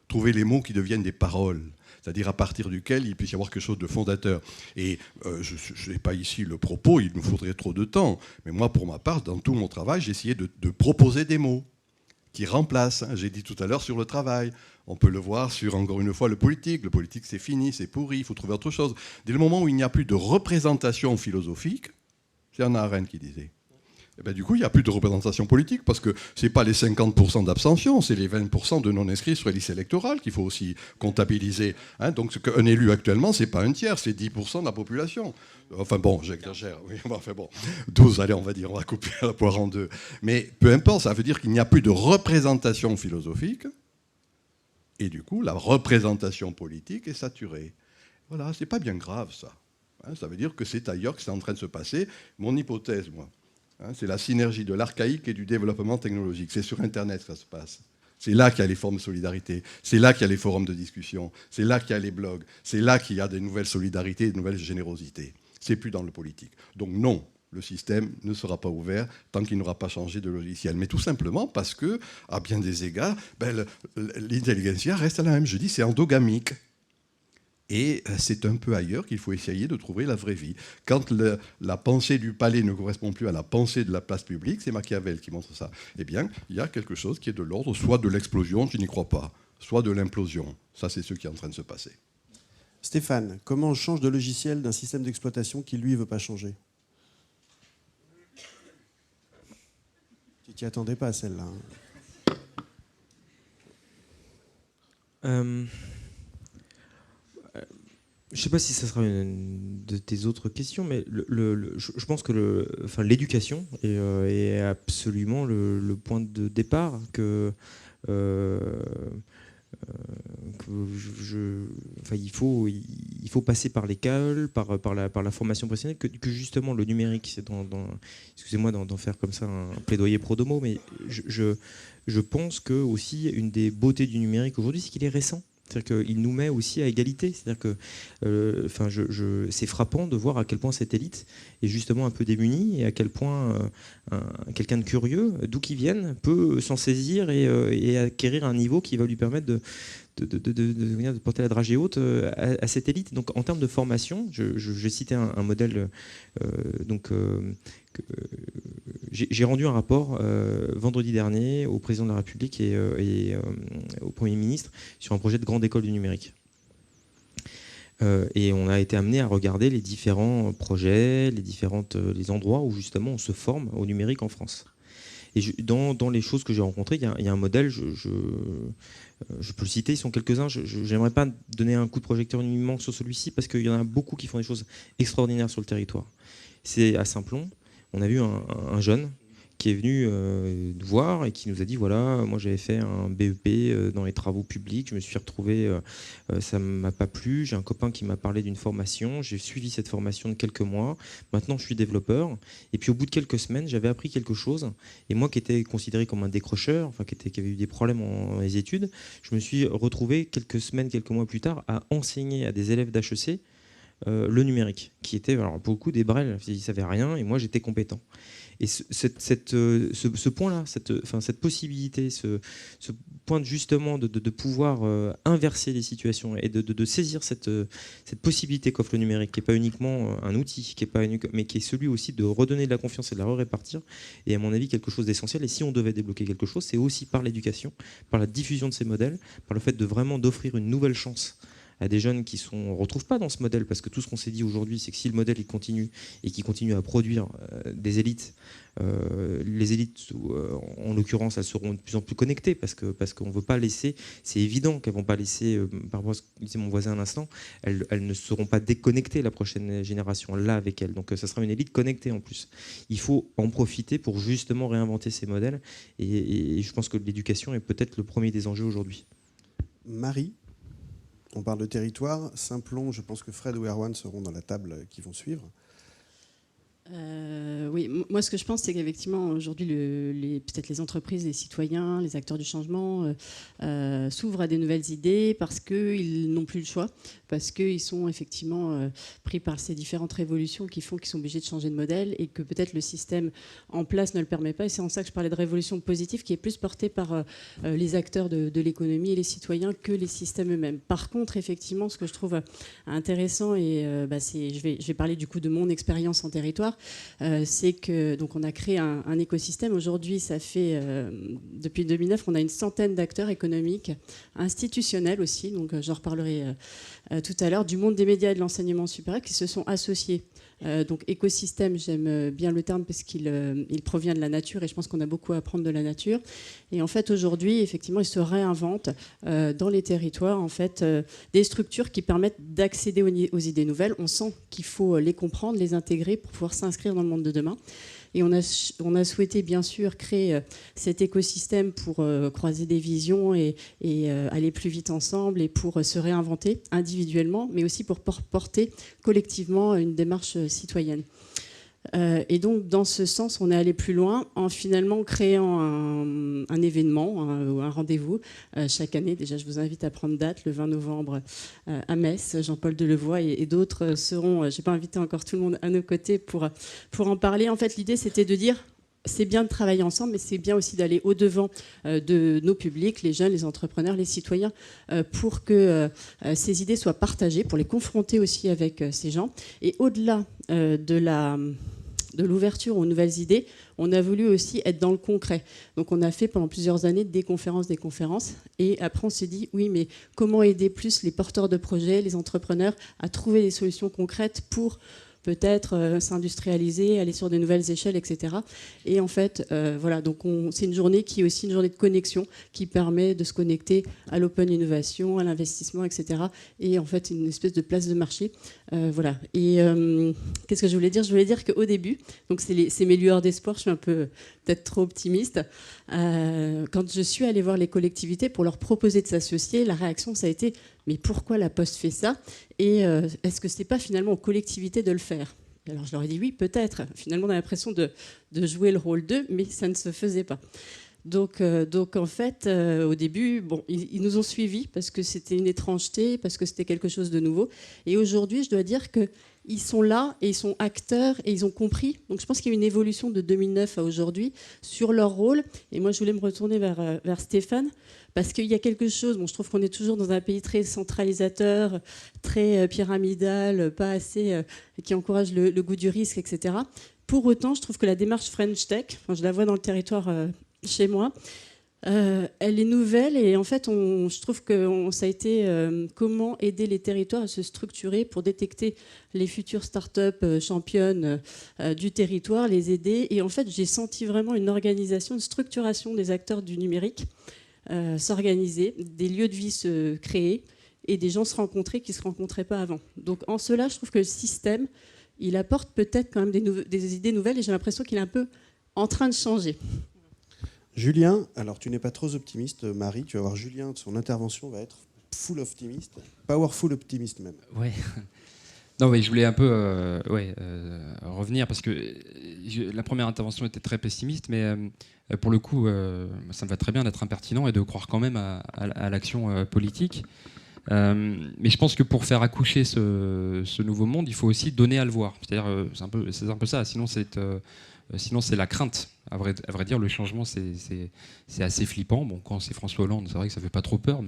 B: Trouver les mots qui deviennent des paroles, c'est-à-dire à partir duquel il puisse y avoir quelque chose de fondateur. Et je n'ai pas ici le propos, il nous faudrait trop de temps. Mais moi, pour ma part, dans tout mon travail, j'ai essayé de proposer des mots qui remplacent. J'ai dit tout à l'heure sur le travail. On peut le voir sur, encore une fois, le politique. Le politique, c'est fini, c'est pourri, il faut trouver autre chose. Dès le moment où il n'y a plus de représentation philosophique, c'est Hannah Arendt qui disait, Et ben, du coup, il n'y a plus de représentation politique parce que ce n'est pas les 50% d'abstention, c'est les 20% de non-inscrits sur les listes électorales qu'il faut aussi comptabiliser. Hein, donc, ce qu'un élu actuellement, ce n'est pas un tiers, c'est 10% de la population. Enfin bon, j'exagère. Oui, enfin bon, 12, allez, on va dire, on va couper la poire en deux. Mais peu importe, ça veut dire qu'il n'y a plus de représentation philosophique et du coup, la représentation politique est saturée. Voilà, c'est pas bien grave, ça. Hein, ça veut dire que c'est ailleurs que c'est en train de se passer. Mon hypothèse, moi, hein, c'est la synergie de l'archaïque et du développement technologique. C'est sur Internet que ça se passe. C'est là qu'il y a les formes de solidarité. C'est là qu'il y a les forums de discussion. C'est là qu'il y a les blogs. C'est là qu'il y a des nouvelles solidarités, des nouvelles générosités. C'est plus dans le politique. Donc non, le système ne sera pas ouvert tant qu'il n'aura pas changé de logiciel. Mais tout simplement parce que, à bien des égards, l'intelligentsia reste la même. Je dis, c'est endogamique. Et c'est un peu ailleurs qu'il faut essayer de trouver la vraie vie. Quand la pensée du palais ne correspond plus à la pensée de la place publique, c'est Machiavel qui montre ça, eh bien, il y a quelque chose qui est de l'ordre soit de l'explosion, je n'y crois pas, soit de l'implosion. Ça, c'est ce qui est en train de se passer.
A: Stéphane, comment on change de logiciel d'un système d'exploitation qui, lui, ne veut pas changer? Tu t'y attendais pas, celle-là.
F: Je ne sais pas si ça sera une de tes autres questions, mais je pense que l'éducation est absolument le point de départ il faut passer par l'école, par la formation professionnelle, que justement le numérique, c'est excusez-moi d'en faire comme ça un plaidoyer pro domo, mais je pense que aussi une des beautés du numérique aujourd'hui, c'est qu'il est récent. C'est-à-dire qu'il nous met aussi à égalité. C'est-à-dire que c'est frappant de voir à quel point cette élite est justement un peu démunie et à quel point quelqu'un de curieux, d'où qu'il vienne, peut s'en saisir et acquérir un niveau qui va lui permettre de porter la dragée haute à cette élite. Donc en termes de formation, je citais un modèle j'ai rendu un rapport vendredi dernier au président de la République et au Premier ministre sur un projet de grande école du numérique. Et on a été amené à regarder les différents projets, les endroits où justement on se forme au numérique en France. Et dans les choses que j'ai rencontrées, il y a un modèle, je peux le citer, ils sont quelques-uns. J'aimerais pas donner un coup de projecteur uniquement sur celui-ci parce qu'il y en a beaucoup qui font des choses extraordinaires sur le territoire. C'est à Saint-Plon. On a vu un jeune qui est venu nous voir et qui nous a dit voilà, moi j'avais fait un BEP dans les travaux publics, je me suis retrouvé, ça ne m'a pas plu, j'ai un copain qui m'a parlé d'une formation, j'ai suivi cette formation de quelques mois, maintenant je suis développeur, et puis au bout de quelques semaines, j'avais appris quelque chose, et moi qui étais considéré comme un décrocheur, enfin qui avait eu des problèmes dans les études, je me suis retrouvé quelques semaines, quelques mois plus tard, à enseigner à des élèves d'HEC le numérique, qui était alors, pour le coup des brels, ils ne savaient rien, et moi j'étais compétent. Et ce point-là, cette possibilité, ce point justement de pouvoir inverser les situations et de saisir cette possibilité qu'offre le numérique, qui n'est pas uniquement un outil, mais qui est celui aussi de redonner de la confiance et de la répartir, et à mon avis quelque chose d'essentiel. Et si on devait débloquer quelque chose, c'est aussi par l'éducation, par la diffusion de ces modèles, par le fait de vraiment d'offrir une nouvelle chance à des jeunes qui ne retrouvent pas dans ce modèle, parce que tout ce qu'on s'est dit aujourd'hui, c'est que si le modèle il continue et qu'il continue à produire des élites, les élites, en l'occurrence, elles seront de plus en plus connectées, parce qu'on ne veut pas laisser, c'est évident qu'elles ne vont pas laisser, par rapport à ce que disait mon voisin à l'instant, elles ne seront pas déconnectées, la prochaine génération, là avec elles. Donc ça sera une élite connectée en plus. Il faut en profiter pour justement réinventer ces modèles, et je pense que l'éducation est peut-être le premier des enjeux aujourd'hui.
A: Marie, on parle de territoire. Saint-Plon, je pense que Fred ou Erwan seront dans la table qui vont suivre.
C: Oui, moi ce que je pense, c'est qu'effectivement aujourd'hui peut-être les entreprises, les citoyens, les acteurs du changement s'ouvrent à des nouvelles idées parce qu'ils n'ont plus le choix, parce qu'ils sont effectivement pris par ces différentes révolutions qui font qu'ils sont obligés de changer de modèle et que peut-être le système en place ne le permet pas. Et c'est en ça que je parlais de révolution positive qui est plus portée par les acteurs de l'économie et les citoyens que les systèmes eux-mêmes. Par contre, effectivement, ce que je trouve intéressant, et je vais parler du coup de mon expérience en territoire, territoire, c'est que donc on a créé un écosystème. Aujourd'hui, ça fait depuis 2009, on a une centaine d'acteurs économiques, institutionnels aussi, donc j'en reparlerai tout à l'heure, du monde des médias et de l'enseignement supérieur qui se sont associés. Donc écosystème, j'aime bien le terme parce qu'il provient de la nature et je pense qu'on a beaucoup à apprendre de la nature. Et en fait aujourd'hui, effectivement, ils se réinventent dans les territoires en fait des structures qui permettent d'accéder aux idées nouvelles. On sent qu'il faut les comprendre, les intégrer pour pouvoir s'inscrire dans le monde de demain. Et on a souhaité bien sûr créer cet écosystème pour croiser des visions et aller plus vite ensemble et pour se réinventer individuellement, mais aussi pour porter collectivement une démarche citoyenne. Et donc, dans ce sens, on est allé plus loin en finalement créant un événement, un rendez-vous chaque année. Déjà, je vous invite à prendre date, le 20 novembre à Metz. Jean-Paul Delevoye et d'autres seront, je n'ai pas invité encore tout le monde à nos côtés pour en parler. En fait, l'idée, c'était de dire, c'est bien de travailler ensemble, mais c'est bien aussi d'aller au-devant de nos publics, les jeunes, les entrepreneurs, les citoyens, pour que ces idées soient partagées, pour les confronter aussi avec ces gens. Et au-delà de l'ouverture aux nouvelles idées, on a voulu aussi être dans le concret. Donc on a fait pendant plusieurs années des conférences. Et après on s'est dit, oui, mais comment aider plus les porteurs de projets, les entrepreneurs à trouver des solutions concrètes pour peut-être s'industrialiser, aller sur de nouvelles échelles, etc. Et en fait, voilà, donc c'est une journée qui est aussi une journée de connexion qui permet de se connecter à l'open innovation, à l'investissement, etc. Et en fait, une espèce de place de marché. Voilà. Et qu'est-ce que je voulais dire ? Je voulais dire qu'au début, donc c'est mes lueurs d'espoir, je suis un peu peut-être trop optimiste. Quand je suis allée voir les collectivités pour leur proposer de s'associer, la réaction, ça a été « mais pourquoi la Poste fait ça ? Et est-ce que ce n'est pas finalement aux collectivités de le faire ?» Alors je leur ai dit « oui, peut-être ». Finalement, on a l'impression de jouer le rôle d'eux, mais ça ne se faisait pas. Donc en fait, au début, bon, ils nous ont suivis parce que c'était une étrangeté, parce que c'était quelque chose de nouveau. Et aujourd'hui, je dois dire qu'ils sont là et ils sont acteurs et ils ont compris. Donc je pense qu'il y a une évolution de 2009 à aujourd'hui sur leur rôle. Et moi, je voulais me retourner vers Stéphane parce qu'il y a quelque chose, bon, je trouve qu'on est toujours dans un pays très centralisateur, très pyramidal, pas assez, qui encourage le goût du risque, etc. Pour autant, je trouve que la démarche French Tech, je la vois dans le territoire chez moi, elle est nouvelle et en fait, je trouve que ça a été comment aider les territoires à se structurer pour détecter les futures startups championnes du territoire, les aider. Et en fait, j'ai senti vraiment une organisation, une structuration des acteurs du numérique s'organiser, des lieux de vie se créer et des gens se rencontrer qui ne se rencontraient pas avant. Donc en cela, je trouve que le système, il apporte peut-être quand même des idées nouvelles et j'ai l'impression qu'il est un peu en train de changer.
A: Julien, alors tu n'es pas trop optimiste, Marie, tu vas voir Julien, son intervention va être full optimiste, powerful optimiste même.
E: Ouais. Non, mais je voulais un peu revenir parce que la première intervention était très pessimiste, mais pour le coup, ça me va très bien d'être impertinent et de croire quand même à l'action politique. Mais je pense que pour faire accoucher ce nouveau monde, il faut aussi donner à le voir. C'est-à-dire, c'est un peu ça. Sinon, c'est la crainte. À vrai dire, le changement, c'est assez flippant. Bon, quand c'est François Hollande, c'est vrai que ça fait pas trop peur,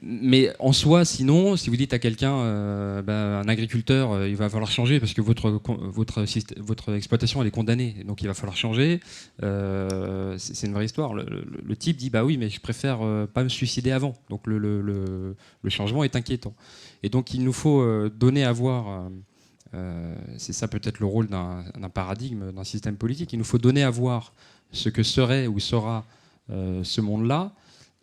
E: mais en soi, sinon, si vous dites à quelqu'un, un agriculteur, il va falloir changer parce que votre exploitation elle est condamnée, donc il va falloir changer. C'est une vraie histoire. Le type dit bah oui, mais je préfère pas me suicider avant. Donc le changement est inquiétant. Et donc il nous faut donner à voir. C'est ça peut-être le rôle d'un paradigme, d'un système politique. Il nous faut donner à voir ce que serait ou sera ce monde-là.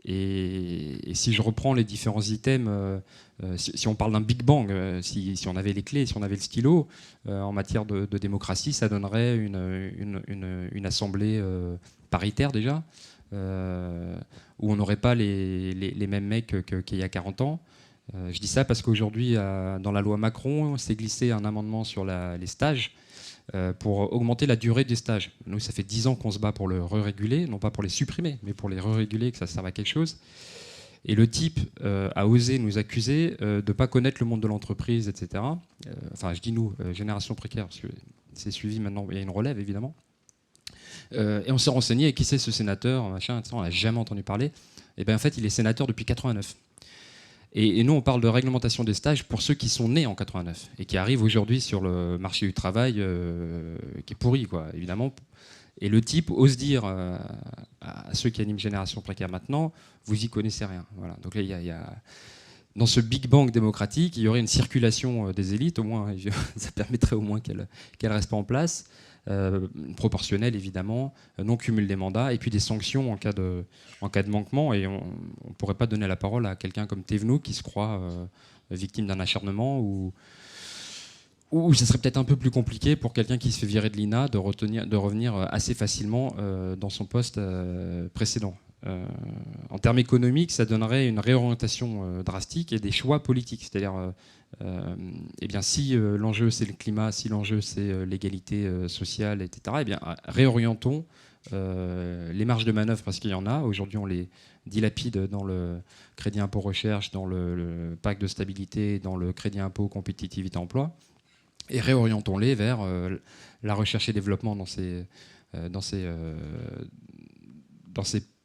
E: Et si je reprends les différents items, si on parle d'un Big Bang, si on avait les clés, si on avait le stylo, en matière de démocratie, ça donnerait une assemblée paritaire déjà, où on n'aurait pas les mêmes mecs qu'il y a 40 ans. Je dis ça parce qu'aujourd'hui, dans la loi Macron, s'est glissé un amendement sur les stages pour augmenter la durée des stages. Nous, ça fait 10 ans qu'on se bat pour le réguler, non pas pour les supprimer, mais pour les réguler, que ça serve à quelque chose. Et le type a osé nous accuser de ne pas connaître le monde de l'entreprise, etc. Enfin, je dis nous, génération précaire, parce que c'est suivi maintenant, il y a une relève, évidemment. Et on s'est renseigné, et qui c'est ce sénateur, machin, on n'a jamais entendu parler. Et bien en fait, il est sénateur depuis 89. Et nous, on parle de réglementation des stages pour ceux qui sont nés en 89 et qui arrivent aujourd'hui sur le marché du travail qui est pourri, quoi, évidemment. Et le type ose dire à ceux qui animent Génération Précaire maintenant, vous y connaissez rien. Voilà. Donc là, il y a dans ce Big Bang démocratique, il y aurait une circulation des élites, au moins, ça permettrait au moins qu'elle reste pas en place, proportionnelle évidemment, non cumul des mandats, et puis des sanctions en cas de manquement. Et on ne pourrait pas donner la parole à quelqu'un comme Thévenoud qui se croit victime d'un acharnement, ou ce serait peut-être un peu plus compliqué pour quelqu'un qui se fait virer de l'INA de revenir assez facilement dans son poste précédent. En termes économiques, ça donnerait une réorientation drastique et des choix politiques. C'est-à-dire, eh bien, si l'enjeu c'est le climat, si l'enjeu c'est l'égalité sociale, etc., eh bien, réorientons les marges de manœuvre, parce qu'il y en a. Aujourd'hui, on les dilapide dans le crédit impôt recherche, dans le pacte de stabilité, dans le crédit impôt compétitivité emploi, et réorientons-les vers la recherche et développement dans ces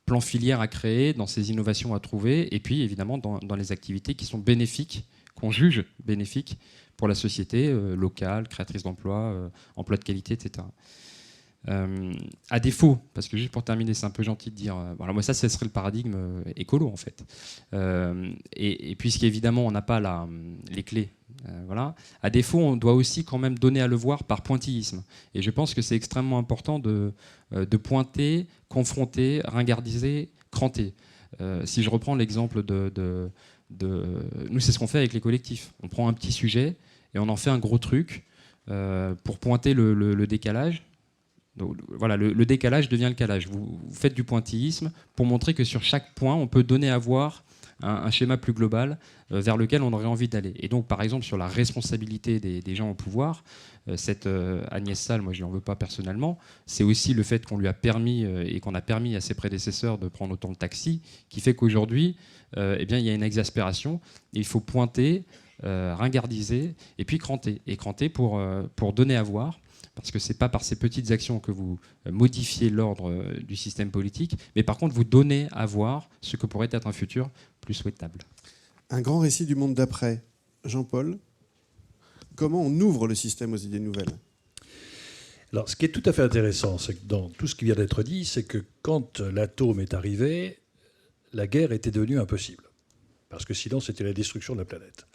E: plans filières à créer, dans ces innovations à trouver, et puis évidemment dans les activités qui sont bénéfiques, qu'on juge bénéfiques pour la société locale, créatrice d'emplois, emploi de qualité, etc. À défaut, parce que juste pour terminer, c'est un peu gentil de dire, voilà, moi ça serait le paradigme écolo en fait. Et puisqu'évidemment on n'a pas les clés, voilà. À défaut, on doit aussi quand même donner à le voir par pointillisme. Et je pense que c'est extrêmement important de pointer, confronter, ringardiser, cranter. Si je reprends l'exemple nous, c'est ce qu'on fait avec les collectifs. On prend un petit sujet et on en fait un gros truc pour pointer le décalage. Donc, voilà, le décalage devient le calage. Vous faites du pointillisme pour montrer que sur chaque point, on peut donner à voir un schéma plus global vers lequel on aurait envie d'aller. Et donc, par exemple, sur la responsabilité des gens au pouvoir, cette Agnès Salle, moi je ne lui en veux pas personnellement, c'est aussi le fait qu'on lui a permis et qu'on a permis à ses prédécesseurs de prendre autant de taxis qui fait qu'aujourd'hui, eh bien, il y a une exaspération. Et il faut pointer, ringardiser et puis cranter. Et cranter pour donner à voir. Parce que ce n'est pas par ces petites actions que vous modifiez l'ordre du système politique, mais par contre, vous donnez à voir ce que pourrait être un futur plus souhaitable.
A: Un grand récit du monde d'après. Jean-Paul, comment on ouvre le système aux idées nouvelles ?
D: Alors, ce qui est tout à fait intéressant, c'est que dans tout ce qui vient d'être dit, c'est que quand l'atome est arrivé, la guerre était devenue impossible. Parce que sinon, c'était la destruction de la planète.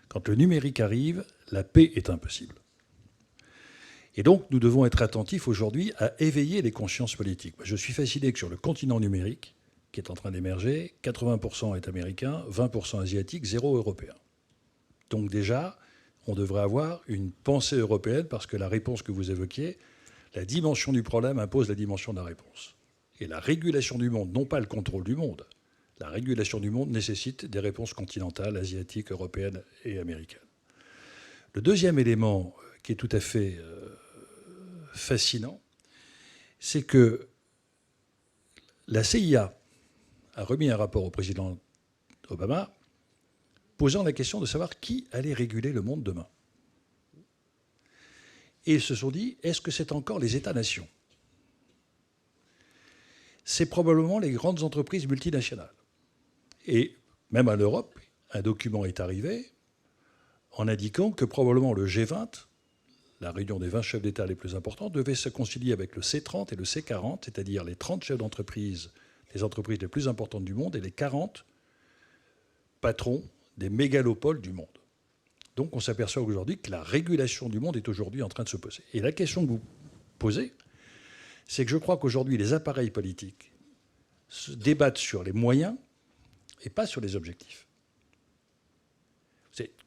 D: Quand le numérique arrive, la paix est impossible. Et donc, nous devons être attentifs aujourd'hui à éveiller les consciences politiques. Je suis fasciné que sur le continent numérique, qui est en train d'émerger, 80% est américain, 20% asiatique, 0 européen. Donc déjà, on devrait avoir une pensée européenne, parce que la réponse que vous évoquiez, la dimension du problème impose la dimension de la réponse. Et la régulation du monde, non pas le contrôle du monde, la régulation du monde nécessite des réponses continentales, asiatiques, européennes et américaines. Le deuxième élément qui est tout à fait fascinant, c'est que la CIA a remis un rapport au président Obama posant la question de savoir qui allait réguler le monde demain. Et ils se sont dit, est-ce que c'est encore les États-nations ? C'est probablement les grandes entreprises multinationales. Et même en Europe, un document est arrivé en indiquant que probablement le G20, la réunion des 20 chefs d'État les plus importants, devait se concilier avec le C30 et le C40, c'est-à-dire les 30 chefs d'entreprise des entreprises les plus importantes du monde et les 40 patrons des mégalopoles du monde. Donc on s'aperçoit aujourd'hui que la régulation du monde est aujourd'hui en train de se poser. Et la question que vous posez, c'est que je crois qu'aujourd'hui les appareils politiques se débattent sur les moyens et pas sur les objectifs.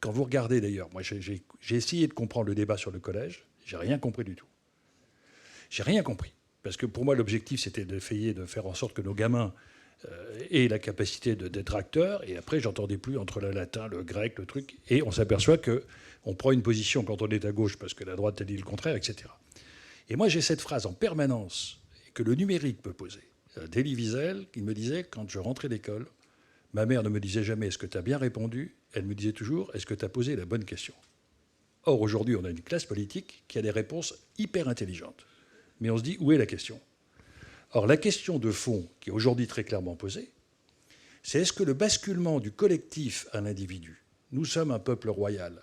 D: Quand vous regardez d'ailleurs, moi j'ai essayé de comprendre le débat sur le collège, j'ai rien compris du tout. J'ai rien compris. Parce que pour moi, l'objectif, c'était d'essayer de faire en sorte que nos gamins aient la capacité d'être acteurs. Et après, j'entendais plus entre le latin, le grec, le truc. Et on s'aperçoit qu'on prend une position quand on est à gauche parce que la droite a dit le contraire, etc. Et moi, j'ai cette phrase en permanence que le numérique peut poser. D'Elie Wiesel, qui me disait, quand je rentrais d'école, ma mère ne me disait jamais « Est-ce que tu as bien répondu ?» Elle me disait toujours « Est-ce que tu as posé la bonne question ?» Or, aujourd'hui, on a une classe politique qui a des réponses hyper intelligentes. Mais on se dit « Où est la question ?» Or, la question de fond, qui est aujourd'hui très clairement posée, C'est est-ce que le basculement du collectif à l'individu, nous sommes un peuple royal,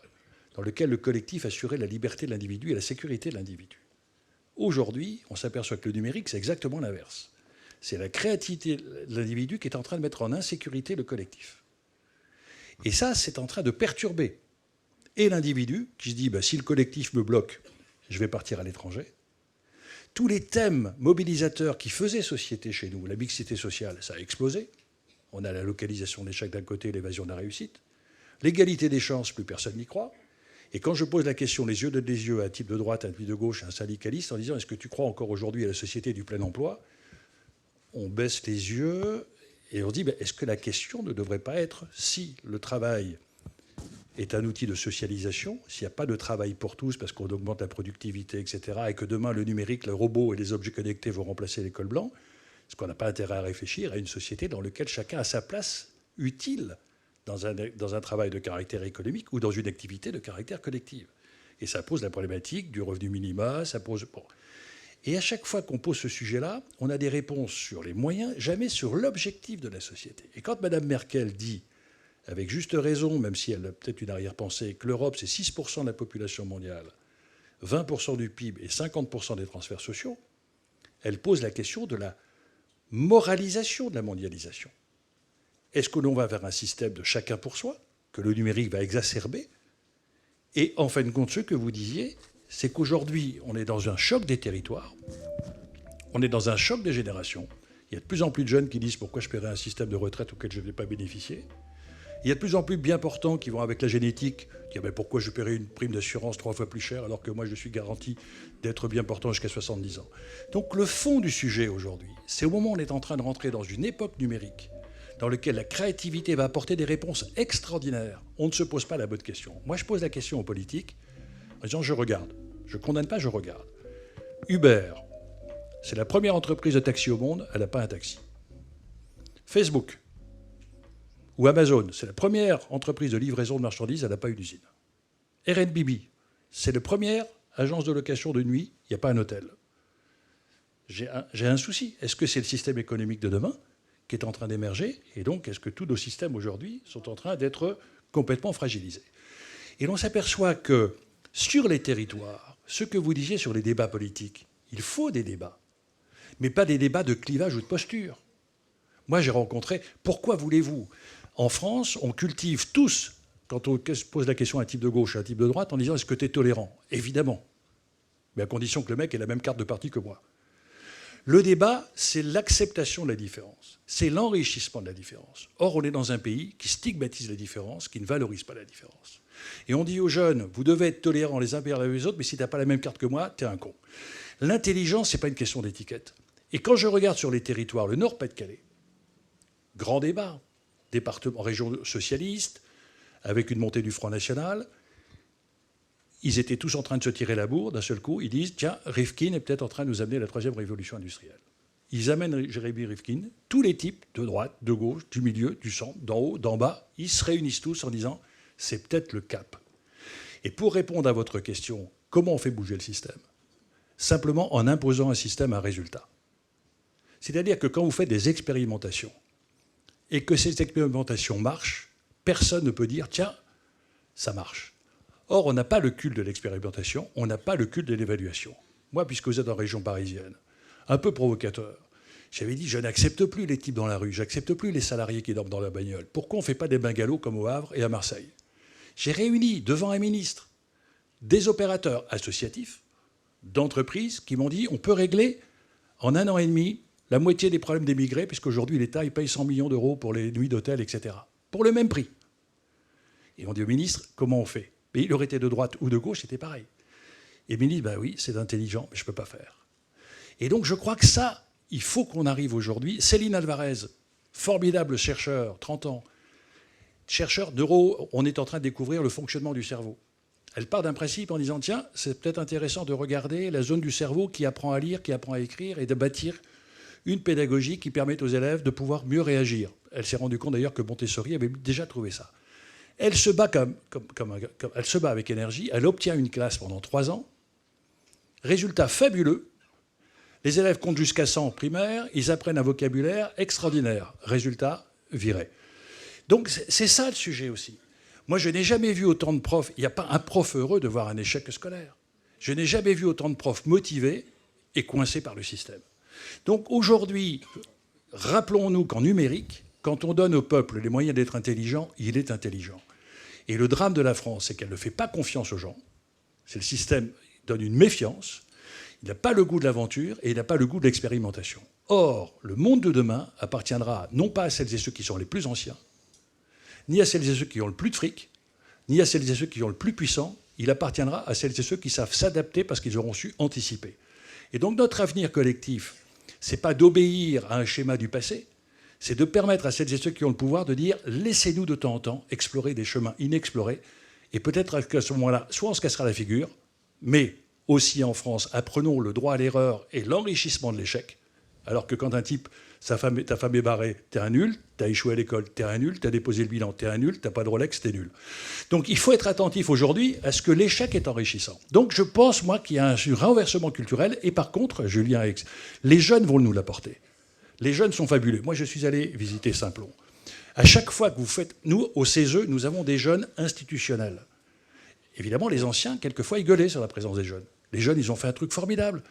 D: dans lequel le collectif assurait la liberté de l'individu et la sécurité de l'individu. Aujourd'hui, on s'aperçoit que le numérique, c'est exactement l'inverse. C'est la créativité de l'individu qui est en train de mettre en insécurité le collectif. Et ça, c'est en train de perturber. Et l'individu, qui se dit, si le collectif me bloque, je vais partir à l'étranger. Tous les thèmes mobilisateurs qui faisaient société chez nous, la mixité sociale, ça a explosé. On a la localisation de l'échec d'un côté, l'évasion de la réussite. L'égalité des chances, plus personne n'y croit. Et quand je pose la question, les yeux des yeux, à un type de droite, à un type de gauche, à un syndicaliste, en disant, est-ce que tu crois encore aujourd'hui à la société du plein emploi ? On baisse les yeux et on dit, est-ce que la question ne devrait pas être, si le travail est un outil de socialisation, s'il n'y a pas de travail pour tous parce qu'on augmente la productivité, etc., et que demain le numérique, le robot et les objets connectés vont remplacer l'école blanche, est-ce qu'on n'a pas intérêt à réfléchir à une société dans laquelle chacun a sa place utile dans un travail de caractère économique ou dans une activité de caractère collectif. Et ça pose la problématique du revenu minima, ça pose... Bon. Et à chaque fois qu'on pose ce sujet-là, on a des réponses sur les moyens, jamais sur l'objectif de la société. Et quand Mme Merkel dit, avec juste raison, même si elle a peut-être une arrière-pensée, que l'Europe, c'est 6% de la population mondiale, 20% du PIB et 50% des transferts sociaux, elle pose la question de la moralisation de la mondialisation. Est-ce que l'on va vers un système de chacun pour soi, que le numérique va exacerber ? Et en fin de compte, ce que vous disiez, c'est qu'aujourd'hui, on est dans un choc des territoires, on est dans un choc des générations. Il y a de plus en plus de jeunes qui disent pourquoi je paierais un système de retraite auquel je ne vais pas bénéficier. Il y a de plus en plus bien portants qui vont avec la génétique, qui disent pourquoi je paierais une prime d'assurance 3 fois plus chère alors que moi je suis garanti d'être bien portant jusqu'à 70 ans. Donc le fond du sujet aujourd'hui, c'est au moment où on est en train de rentrer dans une époque numérique dans laquelle la créativité va apporter des réponses extraordinaires. On ne se pose pas la bonne question. Moi je pose la question aux politiques en disant je regarde. Je ne condamne pas, je regarde. Uber, c'est la première entreprise de taxi au monde, elle n'a pas un taxi. Facebook ou Amazon, c'est la première entreprise de livraison de marchandises, elle n'a pas une usine. Airbnb, c'est la première agence de location de nuit, il n'y a pas un hôtel. J'ai un souci. Est-ce que c'est le système économique de demain qui est en train d'émerger ? Et donc, est-ce que tous nos systèmes aujourd'hui sont en train d'être complètement fragilisés ? Et l'on s'aperçoit que sur les territoires, ce que vous disiez sur les débats politiques, il faut des débats, mais pas des débats de clivage ou de posture. Moi, j'ai rencontré... Pourquoi voulez-vous ? En France, on cultive tous, quand on pose la question à un type de gauche et à un type de droite, en disant « est-ce que tu es tolérant ?» Évidemment, mais à condition que le mec ait la même carte de parti que moi. Le débat, c'est l'acceptation de la différence. C'est l'enrichissement de la différence. Or, on est dans un pays qui stigmatise la différence, qui ne valorise pas la différence. Et on dit aux jeunes, vous devez être tolérants les uns envers les autres, mais si tu n'as pas la même carte que moi, tu es un con. L'intelligence, ce n'est pas une question d'étiquette. Et quand je regarde sur les territoires, le Nord-Pas-de-Calais, grand débat, département, région socialiste, avec une montée du Front National, ils étaient tous en train de se tirer la bourre. D'un seul coup, ils disent, tiens, Rifkin est peut-être en train de nous amener à la 3e révolution industrielle. Ils amènent Jérémy Rifkin, tous les types, de droite, de gauche, du milieu, du centre, d'en haut, d'en bas, ils se réunissent tous en disant, c'est peut-être le cap. Et pour répondre à votre question, comment on fait bouger le système ? Simplement en imposant un système à résultat. C'est-à-dire que quand vous faites des expérimentations, et que ces expérimentations marchent, personne ne peut dire, tiens, ça marche. Or, on n'a pas le culte de l'expérimentation, on n'a pas le culte de l'évaluation. Moi, puisque vous êtes en région parisienne, un peu provocateur, j'avais dit, je n'accepte plus les types dans la rue, j'accepte plus les salariés qui dorment dans la bagnole. Pourquoi on ne fait pas des bungalows comme au Havre et à Marseille ? J'ai réuni devant un ministre des opérateurs associatifs, d'entreprises qui m'ont dit, on peut régler en 1 an et demi la moitié des problèmes d'émigrés, puisqu'aujourd'hui l'État il paye 100 millions d'euros pour les nuits d'hôtel, etc. Pour le même prix. Et on dit au ministre, comment on fait ? Mais il aurait été de droite ou de gauche, c'était pareil. Et le ministre, oui, c'est intelligent, mais je ne peux pas faire. Et donc je crois que ça, il faut qu'on arrive aujourd'hui. Céline Alvarez, formidable chercheur, 30 ans, chercheur neuro, on est en train de découvrir le fonctionnement du cerveau. Elle part d'un principe en disant, tiens, c'est peut-être intéressant de regarder la zone du cerveau qui apprend à lire, qui apprend à écrire, et de bâtir une pédagogie qui permette aux élèves de pouvoir mieux réagir. Elle s'est rendue compte d'ailleurs que Montessori avait déjà trouvé ça. Elle se bat, elle se bat avec énergie, elle obtient une classe pendant 3 ans. Résultat fabuleux, les élèves comptent jusqu'à 100 en primaire, ils apprennent un vocabulaire extraordinaire. Résultat, virés. Donc c'est ça le sujet aussi. Moi, je n'ai jamais vu autant de profs. Il n'y a pas un prof heureux de voir un échec scolaire. Je n'ai jamais vu autant de profs motivés et coincés par le système. Donc aujourd'hui, rappelons-nous qu'en numérique, quand on donne au peuple les moyens d'être intelligent, il est intelligent. Et le drame de la France, c'est qu'elle ne fait pas confiance aux gens. C'est le système qui donne une méfiance. Il n'a pas le goût de l'aventure et il n'a pas le goût de l'expérimentation. Or, le monde de demain appartiendra non pas à celles et ceux qui sont les plus anciens, ni à celles et ceux qui ont le plus de fric, ni à celles et ceux qui ont le plus puissant. Il appartiendra à celles et ceux qui savent s'adapter parce qu'ils auront su anticiper. Et donc notre avenir collectif, ce n'est pas d'obéir à un schéma du passé, c'est de permettre à celles et ceux qui ont le pouvoir de dire « laissez-nous de temps en temps explorer des chemins inexplorés ». Et peut-être qu'à ce moment-là, soit on se cassera la figure, mais aussi en France, apprenons le droit à l'erreur et l'enrichissement de l'échec. Alors que quand un type, ta femme est barrée, t'es un nul, t'as échoué à l'école, t'es un nul, t'as déposé le bilan, t'es un nul, t'as pas de Rolex, t'es nul. Donc il faut être attentif aujourd'hui à ce que l'échec est enrichissant. Donc je pense, moi, qu'il y a un renversement culturel. Et par contre, Julien, les jeunes vont nous l'apporter. Les jeunes sont fabuleux. Moi, je suis allé visiter Saint-Plon. À chaque fois que vous faites... Nous, au CESE, nous avons des jeunes institutionnels. Évidemment, les anciens, quelquefois, ils gueulaient sur la présence des jeunes. Les jeunes, ils ont fait un truc formidable.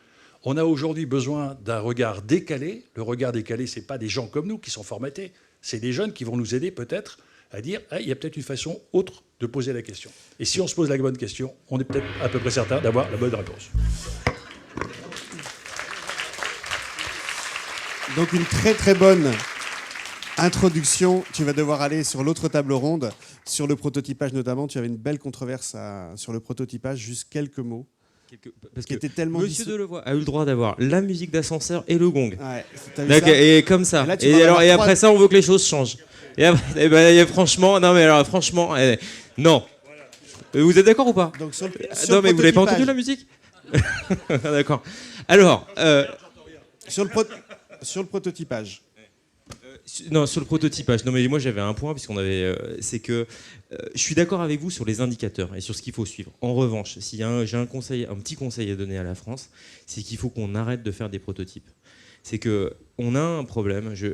D: On a aujourd'hui besoin d'un regard décalé. Le regard décalé, ce n'est pas des gens comme nous qui sont formatés. C'est des jeunes qui vont nous aider peut-être à dire ah, il y a peut-être une façon autre de poser la question. Et si on se pose la bonne question, on est peut-être à peu près certain d'avoir la bonne réponse.
A: Donc une très très bonne introduction. Tu vas devoir aller sur l'autre table ronde, sur le prototypage notamment. Tu avais une belle controverse sur le prototypage. Juste quelques mots.
F: Parce que
A: était tellement
F: Monsieur Delevoye a eu le droit d'avoir la musique d'ascenseur et le gong.
A: Ouais, t'as vu ça
F: Et comme ça. Et après ça, on veut que les choses changent. Et après, franchement, non mais alors franchement, non. Vous êtes d'accord ou pas?
A: Donc,
F: non mais vous n'avez pas entendu la musique? D'accord. Alors,
A: sur le prototypage.
F: Non, sur le prototypage. Non, mais moi j'avais un point puisqu'on avait, c'est que je suis d'accord avec vous sur les indicateurs et sur ce qu'il faut suivre. En revanche, j'ai un petit conseil à donner à la France, c'est qu'il faut qu'on arrête de faire des prototypes. C'est que on a un problème. Tu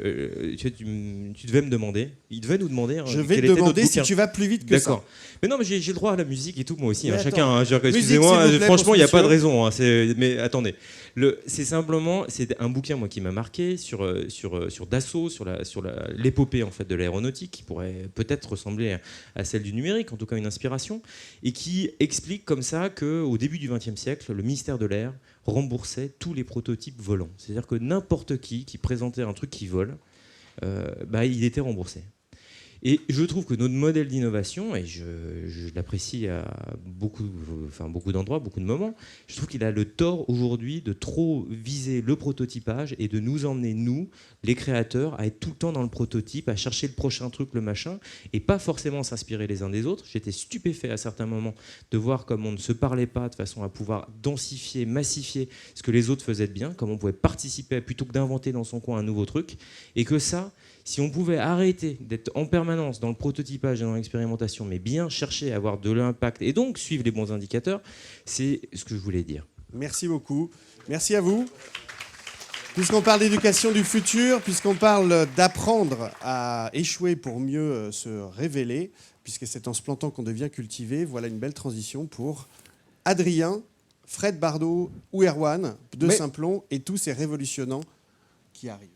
F: devais me demander. Il devait nous demander.
A: Je vais te demander si tu vas plus vite que ça.
F: D'accord. Mais non, mais j'ai le droit à la musique et tout, moi aussi. Hein, chacun.
A: Musique,
F: excusez-moi. Franchement, il n'y a pas de raison. Hein, mais attendez. C'est simplement, c'est un bouquin moi qui m'a marqué sur Dassault, sur l'épopée en fait de l'aéronautique, qui pourrait peut-être ressembler à celle du numérique, en tout cas une inspiration, et qui explique comme ça qu'au début du XXe siècle, le ministère de l'Air remboursait tous les prototypes volants. C'est-à-dire que n'importe qui présentait un truc qui vole, il était remboursé. Et je trouve que notre modèle d'innovation, et je l'apprécie à beaucoup d'endroits, beaucoup de moments, je trouve qu'il a le tort aujourd'hui de trop viser le prototypage et de nous emmener, nous, les créateurs, à être tout le temps dans le prototype, à chercher le prochain truc, le machin, et pas forcément s'inspirer les uns des autres. J'étais stupéfait à certains moments de voir comme on ne se parlait pas de façon à pouvoir densifier, massifier ce que les autres faisaient de bien, comme on pouvait participer plutôt que d'inventer dans son coin un nouveau truc, et que ça... Si on pouvait arrêter d'être en permanence dans le prototypage et dans l'expérimentation, mais bien chercher à avoir de l'impact et donc suivre les bons indicateurs, c'est ce que je voulais dire.
A: Merci beaucoup. Merci à vous. Puisqu'on parle d'éducation du futur, puisqu'on parle d'apprendre à échouer pour mieux se révéler, puisque c'est en se plantant qu'on devient cultivé, voilà une belle transition pour Adrien, Fred Bardot ou Erwan de Saint-Plon et tous ces révolutionnants qui arrivent.